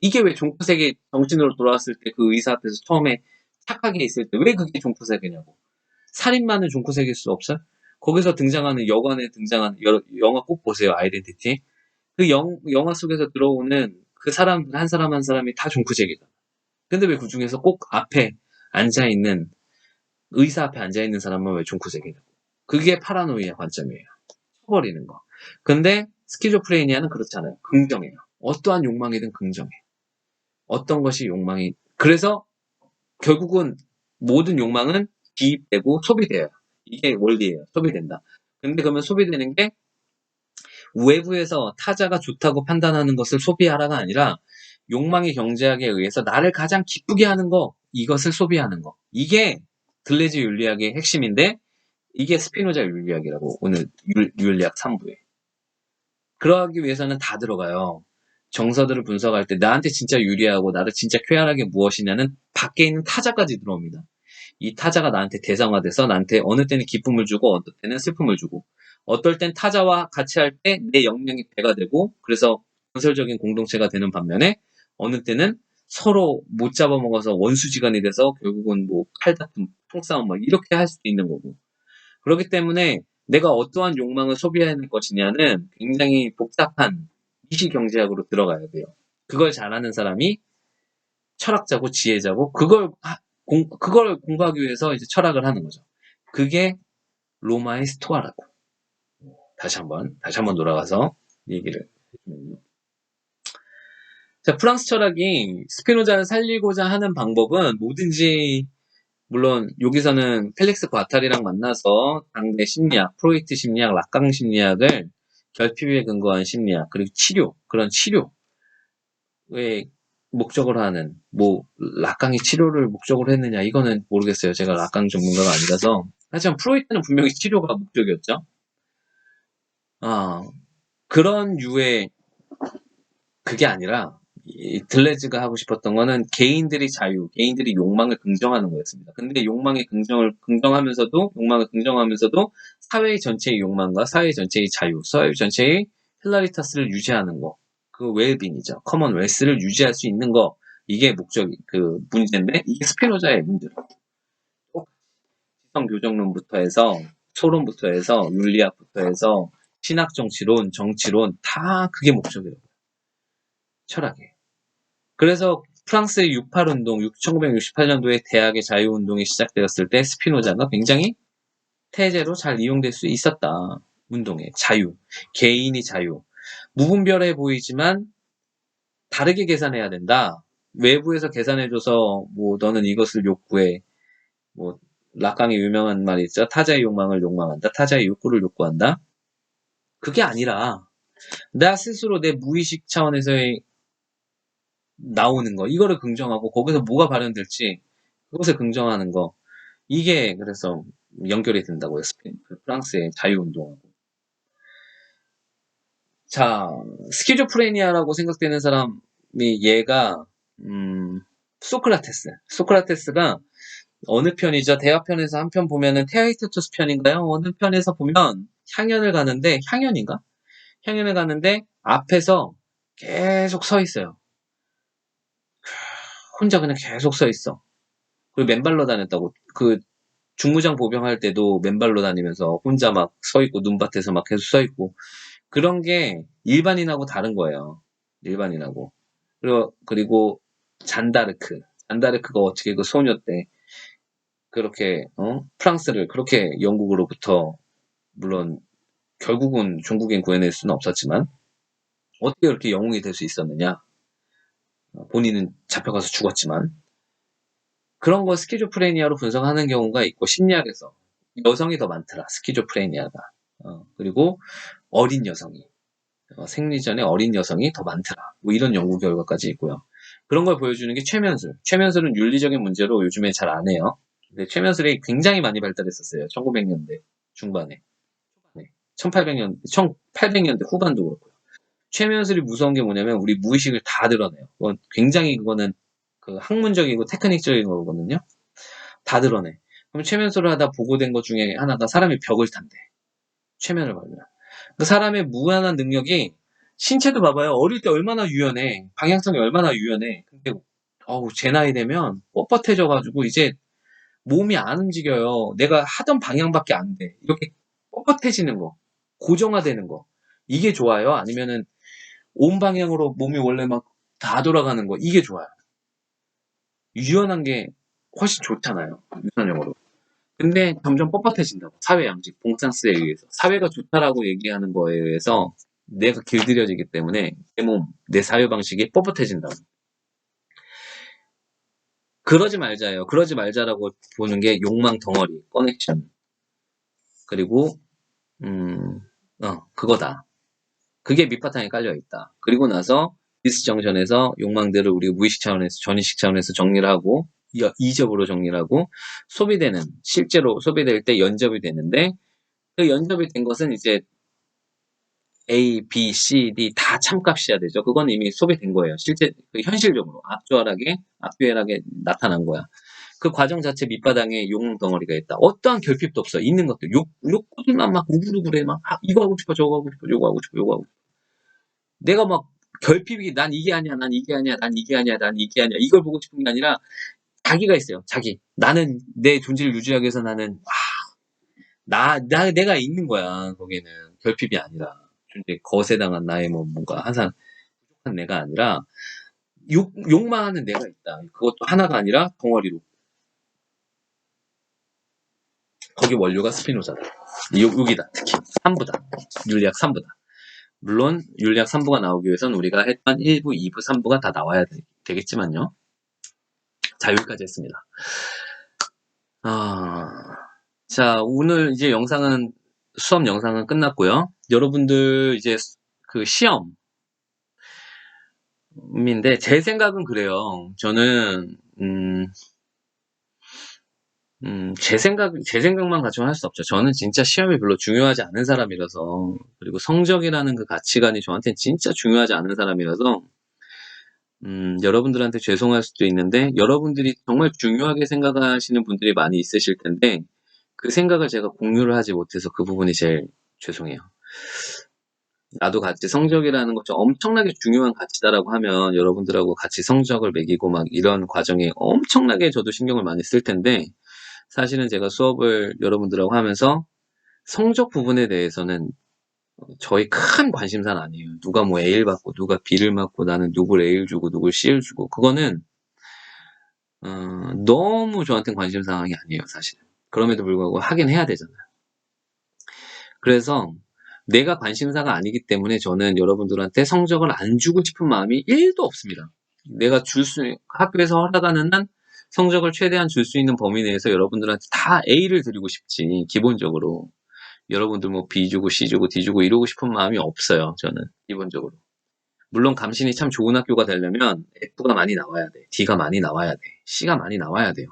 S1: 이게 왜 종크색이 정신으로 돌아왔을 때 그 의사 앞에서 처음에 착하게 있을 때 왜 그게 종크색이냐고. 살인마는 종크색일 수 없어요? 거기서 등장하는 여관에 등장하는 영화 꼭 보세요. 아이덴티티. 그 영화 속에서 들어오는 그 사람들 한 사람 한 사람이 다 종크색이다. 근데 왜 그 중에서 꼭 앞에 앉아있는 의사 앞에 앉아있는 사람만 왜 종크색이냐고. 그게 파라노이아 관점이에요. 쳐버리는 거. 근데 스키조프레니아는 그렇잖아요. 긍정해요. 어떠한 욕망이든 긍정해. 어떤 것이 욕망이 그래서 결국은 모든 욕망은 기입되고 소비돼요. 이게 원리예요. 소비된다. 근데 그러면 소비되는 게 외부에서 타자가 좋다고 판단하는 것을 소비하라가 아니라 욕망의 경제학에 의해서 나를 가장 기쁘게 하는 거 이것을 소비하는 거. 이게 들레즈 윤리학의 핵심인데 이게 스피노자 윤리학이라고 오늘 윤리학 3부에. 그러기 위해서는 다 들어가요. 정서들을 분석할 때 나한테 진짜 유리하고 나를 진짜 쾌활하게 무엇이냐는 밖에 있는 타자까지 들어옵니다. 이 타자가 나한테 대상화돼서 나한테 어느 때는 기쁨을 주고 어떨 때는 슬픔을 주고 어떨 땐 타자와 같이 할 때 내 역량이 배가 되고 그래서 건설적인 공동체가 되는 반면에 어느 때는 서로 못 잡아먹어서 원수지간이 돼서 결국은 뭐 칼다툼, 총싸움 막 이렇게 할 수도 있는 거고 그렇기 때문에 내가 어떠한 욕망을 소비하는 것이냐는 굉장히 복잡한 미시경제학으로 들어가야 돼요. 그걸 잘하는 사람이 철학자고 지혜자고 그걸 공부하기 위해서 이제 철학을 하는 거죠. 그게 로마의 스토아라고. 다시 한번 돌아가서 얘기를 해주면요. 자, 프랑스 철학이 스피노자를 살리고자 하는 방법은 뭐든지 물론 여기서는 펠릭스 과탈이랑 만나서 당대 심리학, 프로이트 심리학, 락강 심리학을 결핍에 근거한 심리학 그리고 치료 그런 치료의 목적으로 하는 뭐 락강이 치료를 목적으로 했느냐 이거는 모르겠어요. 제가 락강 전문가가 아니라서 하지만 프로이트는 분명히 치료가 목적이었죠. 그런 유의 그게 아니라 들레즈가 하고 싶었던 거는 개인들이 개인들이 욕망을 긍정하는 거였습니다. 근데 욕망을 긍정하면서도 사회 전체의 욕망과 사회 전체의 자유, 사회 전체의 힐라리타스를 유지하는 거. 그 웰빙이죠. 커먼웰스를 유지할 수 있는 거. 이게 문제인데, 이게 스피노자의 문제로. 지성 교정론부터 해서, 소론부터 해서, 윤리학부터 해서, 신학 정치론 다 그게 목적이에요. 철학에. 그래서 프랑스의 68운동, 1968년도에 대학의 자유운동이 시작되었을 때 스피노자가 굉장히 태제로 잘 이용될 수 있었다. 운동의 자유, 개인이 자유. 무분별해 보이지만 다르게 계산해야 된다. 외부에서 계산해줘서 뭐 너는 이것을 욕구해. 뭐 락강의 유명한 말이 있죠. 타자의 욕망을 욕망한다. 타자의 욕구를 욕구한다. 그게 아니라 나 스스로 내 무의식 차원에서의 나오는 거 이거를 긍정하고 거기서 뭐가 발현될지 그것을 긍정하는 거 이게 그래서 연결이 된다고요. 프랑스의 자유운동하고. 자, 스키조프레니아라고 생각되는 사람이 얘가 소크라테스가 어느 편이죠? 대화편에서 한 편 보면은 테아이테토스 편인가요? 어느 편에서 보면 향연을 가는데 향연인가? 향연을 가는데 앞에서 계속 서 있어요. 혼자 그냥 계속 서 있어. 그리고 맨발로 다녔다고. 그 중무장 보병할 때도 맨발로 다니면서 혼자 막 서 있고 눈밭에서 막 계속 서 있고 그런 게 일반인하고 다른 거예요. 일반인하고. 그리고 잔다르크가 어떻게 그 소녀 때 그렇게 프랑스를 그렇게 영국으로부터 물론 결국은 중국인 구해낼 수는 없었지만 어떻게 그렇게 영웅이 될 수 있었느냐? 본인은 잡혀가서 죽었지만 그런 거 스키조프레니아로 분석하는 경우가 있고 심리학에서 여성이 더 많더라. 스키조프레니아가. 그리고 어린 여성이 생리 전에 어린 여성이 더 많더라. 뭐 이런 연구 결과까지 있고요. 그런 걸 보여주는 게 최면술. 최면술은 윤리적인 문제로 요즘에 잘 안 해요. 근데 최면술이 굉장히 많이 발달했었어요. 1900년대 중반에. 1800년대 후반도 그렇고요. 최면술이 무서운 게 뭐냐면 우리 무의식을 다 드러내요. 굉장히 그거는 그 학문적이고 테크닉적인 거거든요. 다 드러내. 그럼 최면술을 하다 보고된 것 중에 하나가 사람이 벽을 탄대. 최면을 받으면. 그 사람의 무한한 능력이 신체도 봐봐요. 어릴 때 얼마나 유연해. 방향성이 얼마나 유연해. 근데 제 나이 되면 뻣뻣해져가지고 이제 몸이 안 움직여요. 내가 하던 방향밖에 안 돼. 이렇게 뻣뻣해지는 거. 고정화되는 거. 이게 좋아요? 아니면은 온 방향으로 몸이 원래 막 다 돌아가는 거. 이게 좋아요. 유연한 게 훨씬 좋잖아요. 유선형으로. 근데 점점 뻣뻣해진다고. 사회 양식, 봉산스에 의해서. 사회가 좋다라고 얘기하는 거에 의해서 내가 길들여지기 때문에 내 몸, 내 사회 방식이 뻣뻣해진다고. 그러지 말자예요. 그러지 말자라고 보는 게 욕망 덩어리, 커넥션. 그리고 그거다. 그게 밑바탕에 깔려있다. 그리고 나서 디스정션에서 욕망들을 우리 무의식 차원에서 전의식 차원에서 정리를 하고 이적으로 정리를 하고 실제로 소비될 때 연접이 되는데 그 연접이 된 것은 이제 A, B, C, D 다 참값이어야 되죠. 그건 이미 소비된 거예요. 실제 현실적으로 악듀엘하게 나타난 거야. 그 과정 자체 밑바닥에 욕망 덩어리가 있다. 어떠한 결핍도 없어. 있는 것들 욕구들만 막 우글우글해. 막 이거 하고 싶어, 저거 하고 싶어, 요거 하고 싶어, 요거 하고 싶어. 내가 막 결핍이 난 이게 아니야, 난 이게 아니야, 난 이게 아니야, 난 이게 아니야. 이걸 보고 싶은 게 아니라 자기가 있어요. 자기. 나는 내 존재를 유지하기 위해서 나는 내가 있는 거야. 거기는 결핍이 아니라 존재 거세당한 나의 뭔가 항상 부족한 내가 아니라 욕망하는 내가 있다. 그것도 하나가 아니라 덩어리로. 거기 원료가 스피노자다. 여기다. 특히 3부다. 윤리학 3부다. 물론 윤리학 3부가 나오기 위해선 우리가 했던 1부, 2부, 3부가 다 나와야 되겠지만요. 자, 여기까지 했습니다. 자, 오늘 이제 수업 영상은 끝났고요. 여러분들 이제 그 시험인데 제 생각은 그래요. 저는 제 생각만 가지고 할 수 없죠. 저는 진짜 시험이 별로 중요하지 않은 사람이라서, 그리고 성적이라는 그 가치관이 저한테는 진짜 중요하지 않은 사람이라서, 여러분들한테 죄송할 수도 있는데, 여러분들이 정말 중요하게 생각하시는 분들이 많이 있으실 텐데, 그 생각을 제가 공유를 하지 못해서 그 부분이 제일 죄송해요. 나도 같이 성적이라는 것이 엄청나게 중요한 가치다라고 하면 여러분들하고 같이 성적을 매기고 막 이런 과정에 엄청나게 저도 신경을 많이 쓸 텐데, 사실은 제가 수업을 여러분들하고 하면서 성적 부분에 대해서는 저희 큰 관심사는 아니에요. 누가 뭐 A를 받고 누가 B를 받고 나는 누굴 A를 주고 누굴 C를 주고, 그거는 너무 저한테는 관심사항이 아니에요, 사실은. 그럼에도 불구하고 하긴 해야 되잖아요. 그래서 내가 관심사가 아니기 때문에 저는 여러분들한테 성적을 안 주고 싶은 마음이 1도 없습니다. 내가 학교에서 허락하는 한 성적을 최대한 줄 수 있는 범위 내에서 여러분들한테 다 A를 드리고 싶지, 기본적으로. 여러분들 뭐 B 주고 C 주고 D 주고 이러고 싶은 마음이 없어요, 저는, 기본적으로. 물론 감신이 참 좋은 학교가 되려면 F가 많이 나와야 돼, D가 많이 나와야 돼, C가 많이 나와야 돼요.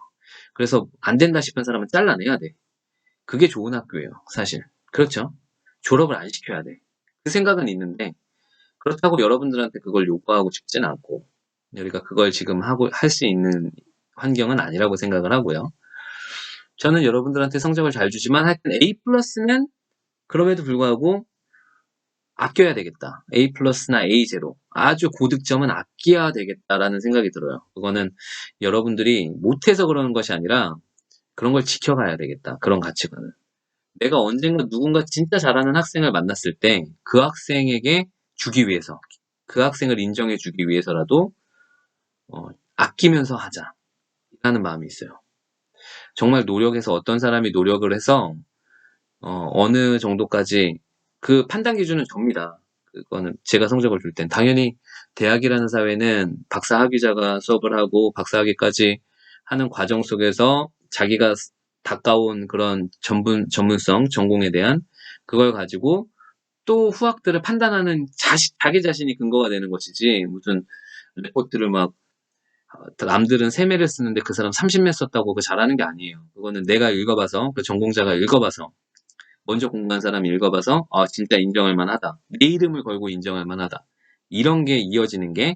S1: 그래서 안 된다 싶은 사람은 잘라내야 돼. 그게 좋은 학교예요, 사실. 그렇죠? 졸업을 안 시켜야 돼. 그 생각은 있는데, 그렇다고 여러분들한테 그걸 요구하고 싶진 않고, 우리가 그걸 지금 할 수 있는 환경은 아니라고 생각을 하고요. 저는 여러분들한테 성적을 잘 주지만 하여튼 A 플러스는 그럼에도 불구하고 아껴야 되겠다. A 플러스나 A 제로, 아주 고득점은 아껴야 되겠다라는 생각이 들어요. 그거는 여러분들이 못해서 그러는 것이 아니라 그런 걸 지켜가야 되겠다. 그런 가치관을. 내가 언젠가 누군가 진짜 잘하는 학생을 만났을 때 그 학생에게 주기 위해서, 그 학생을 인정해 주기 위해서라도 아끼면서 하자 하는 마음이 있어요. 정말 노력해서, 어떤 사람이 노력을 해서 어느 정도까지, 그 판단 기준은 접니다. 그거는 제가 성적을 줄 땐 당연히 대학이라는 사회는 박사학위자가 수업을 하고 박사학위까지 하는 과정 속에서 자기가 가까운 그런 전문성, 전공에 대한 그걸 가지고 또 후학들을 판단하는 자기 자신이 근거가 되는 것이지, 무슨 레포트를 막 남들은 3매를 쓰는데 그 사람 30매 썼다고 그 잘하는 게 아니에요. 그거는 내가 읽어봐서, 그 전공자가 읽어봐서, 먼저 공부한 사람이 읽어봐서 진짜 인정할 만하다, 내 이름을 걸고 인정할 만하다, 이런 게 이어지는 게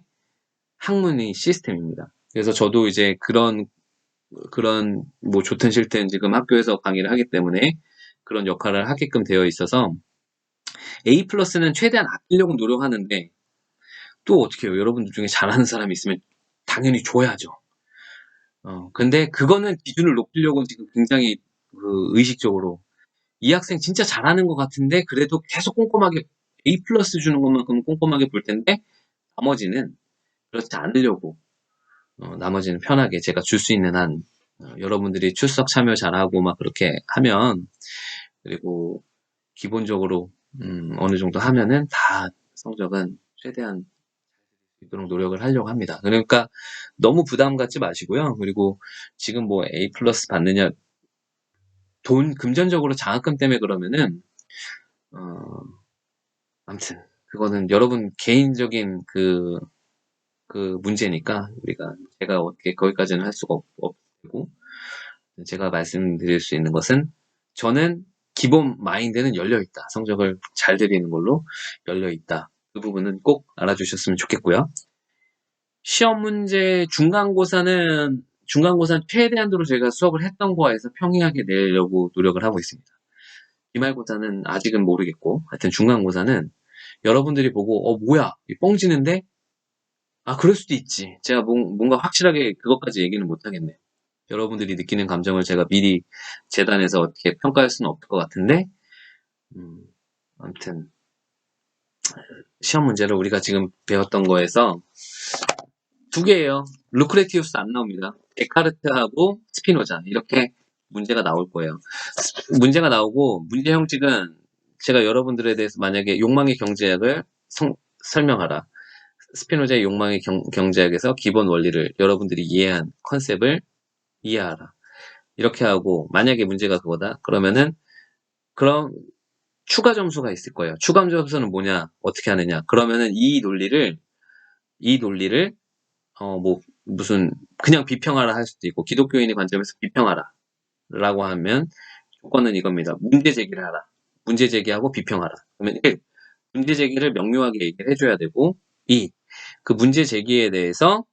S1: 학문의 시스템입니다. 그래서 저도 이제 그런 뭐 좋든 싫든 지금 학교에서 강의를 하기 때문에 그런 역할을 하게끔 되어 있어서 A 플러스는 최대한 아끼려고 노력하는데, 또 어떻게 해요? 여러분들 중에 잘하는 사람이 있으면 당연히 줘야죠. 근데 그거는 기준을 높이려고 지금 굉장히 의식적으로, 이 학생 진짜 잘하는 것 같은데 그래도 계속 꼼꼼하게 A 플러스 주는 것만큼 꼼꼼하게 볼 텐데, 나머지는 그렇지 않으려고, 나머지는 편하게 제가 줄 수 있는 한, 여러분들이 출석 참여 잘하고 막 그렇게 하면, 그리고 기본적으로 어느 정도 하면은 다 성적은 최대한 있도록 노력을 하려고 합니다. 그러니까 너무 부담 갖지 마시고요. 그리고 지금 뭐 A 플러스 받느냐, 금전적으로 장학금 때문에 그러면은 아무튼 그거는 여러분 개인적인 그 문제니까, 제가 어떻게 거기까지는 할 수가 없고, 제가 말씀드릴 수 있는 것은, 저는 기본 마인드는 열려있다. 성적을 잘 드리는 걸로 열려있다. 그 부분은 꼭 알아주셨으면 좋겠고요. 시험 문제, 중간고사는 최대한도로 제가 수업을 했던 거에서 평이하게 내려고 노력을 하고 있습니다. 기말고사는 아직은 모르겠고, 하여튼 중간고사는 여러분들이 보고 뭐야 뻥지는데, 그럴 수도 있지, 제가 뭔가 확실하게 그것까지 얘기는 못하겠네. 여러분들이 느끼는 감정을 제가 미리 재단에서 어떻게 평가할 수는 없을 것 같은데, 아무튼 시험 문제를 우리가 지금 배웠던 거에서 2개예요. 루크레티우스 안 나옵니다. 데카르트하고 스피노자, 이렇게 문제가 나올 거예요. 문제가 나오고, 문제 형식은 제가 여러분들에 대해서 만약에 욕망의 경제학을 설명하라, 스피노자의 욕망의 경제학에서 기본 원리를 여러분들이 이해한 컨셉을 이해하라, 이렇게 하고, 만약에 문제가 그거다 그러면은, 그럼 추가 점수가 있을 거예요. 추가 점수는 뭐냐, 어떻게 하느냐, 그러면은 이 논리를 뭐 무슨 그냥 비평하라 할 수도 있고, 기독교인의 관점에서 비평하라 라고 하면 조건은 이겁니다. 문제 제기를 하라. 문제 제기하고 비평하라. 그러면 1. 문제 제기를 명료하게 얘기를 해줘야 되고, 2. 그 문제 제기에 대해서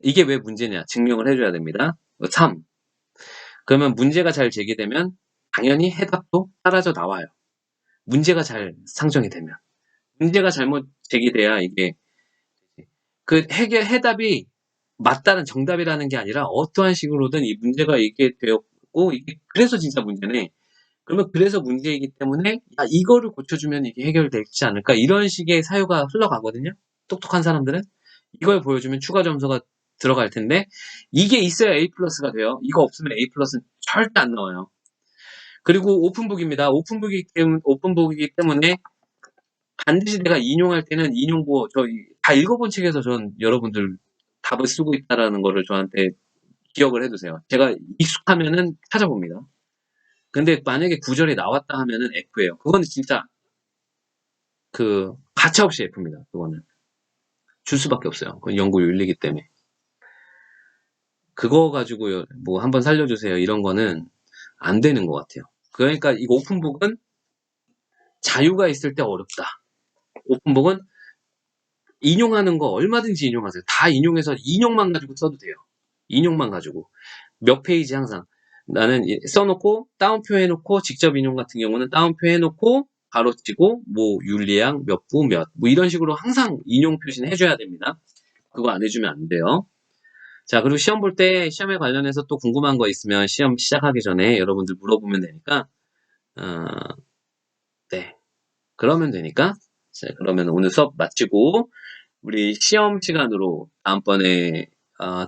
S1: 이게 왜 문제냐 증명을 해줘야 됩니다. 3. 그러면 문제가 잘 제기되면 당연히 해답도 따라져 나와요. 문제가 잘 상정이 되면. 문제가 잘못 제기돼야 이게 그 해답이 맞다는 정답이라는 게 아니라 어떠한 식으로든 이 문제가 이게 되었고 이게 그래서 진짜 문제네. 그러면 그래서 문제이기 때문에 야, 이거를 고쳐주면 이게 해결되지 않을까 이런 식의 사유가 흘러가거든요. 똑똑한 사람들은 이걸 보여주면 추가 점수가 들어갈 텐데 이게 있어야 A 플러스가 돼요. 이거 없으면 A 플러스는 절대 안 나와요. 그리고 오픈북입니다. 오픈북이기 때문에 반드시 내가 인용할 때는 인용부 다 읽어본 책에서 전 여러분들 답을 쓰고 있다라는 거를 저한테 기억을 해두세요. 제가 익숙하면은 찾아봅니다. 근데 만약에 구절이 나왔다 하면은 F예요. 그거는 진짜 그 가차없이 F입니다. 그거는 줄 수밖에 없어요. 그건 연구 윤리이기 때문에. 그거 가지고 뭐 한번 살려주세요. 이런 거는 안 되는 것 같아요. 그러니까 이 오픈북은 자유가 있을 때 어렵다. 오픈북은 인용하는 거 얼마든지 인용하세요. 다 인용해서 인용만 가지고 써도 돼요. 인용만 가지고. 몇 페이지 항상. 나는 써놓고 따옴표 해놓고 직접 인용 같은 경우는 따옴표 해놓고 가로치고 뭐 윤리양 몇 부 몇 뭐 이런 식으로 항상 인용 표시는 해줘야 됩니다. 그거 안 해주면 안 돼요. 자, 그리고 시험 볼 때 시험에 관련해서 또 궁금한 거 있으면 시험 시작하기 전에 여러분들 물어보면 되니까 어, 네, 그러면 되니까 자, 그러면 오늘 수업 마치고 우리 시험 시간으로 다음번에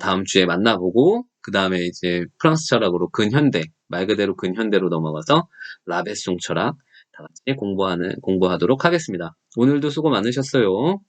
S1: 다음 주에 만나보고 그 다음에 이제 프랑스 철학으로 근현대 말 그대로 근현대로 넘어가서 라베송 철학 다 같이 공부하도록 하겠습니다. 오늘도 수고 많으셨어요.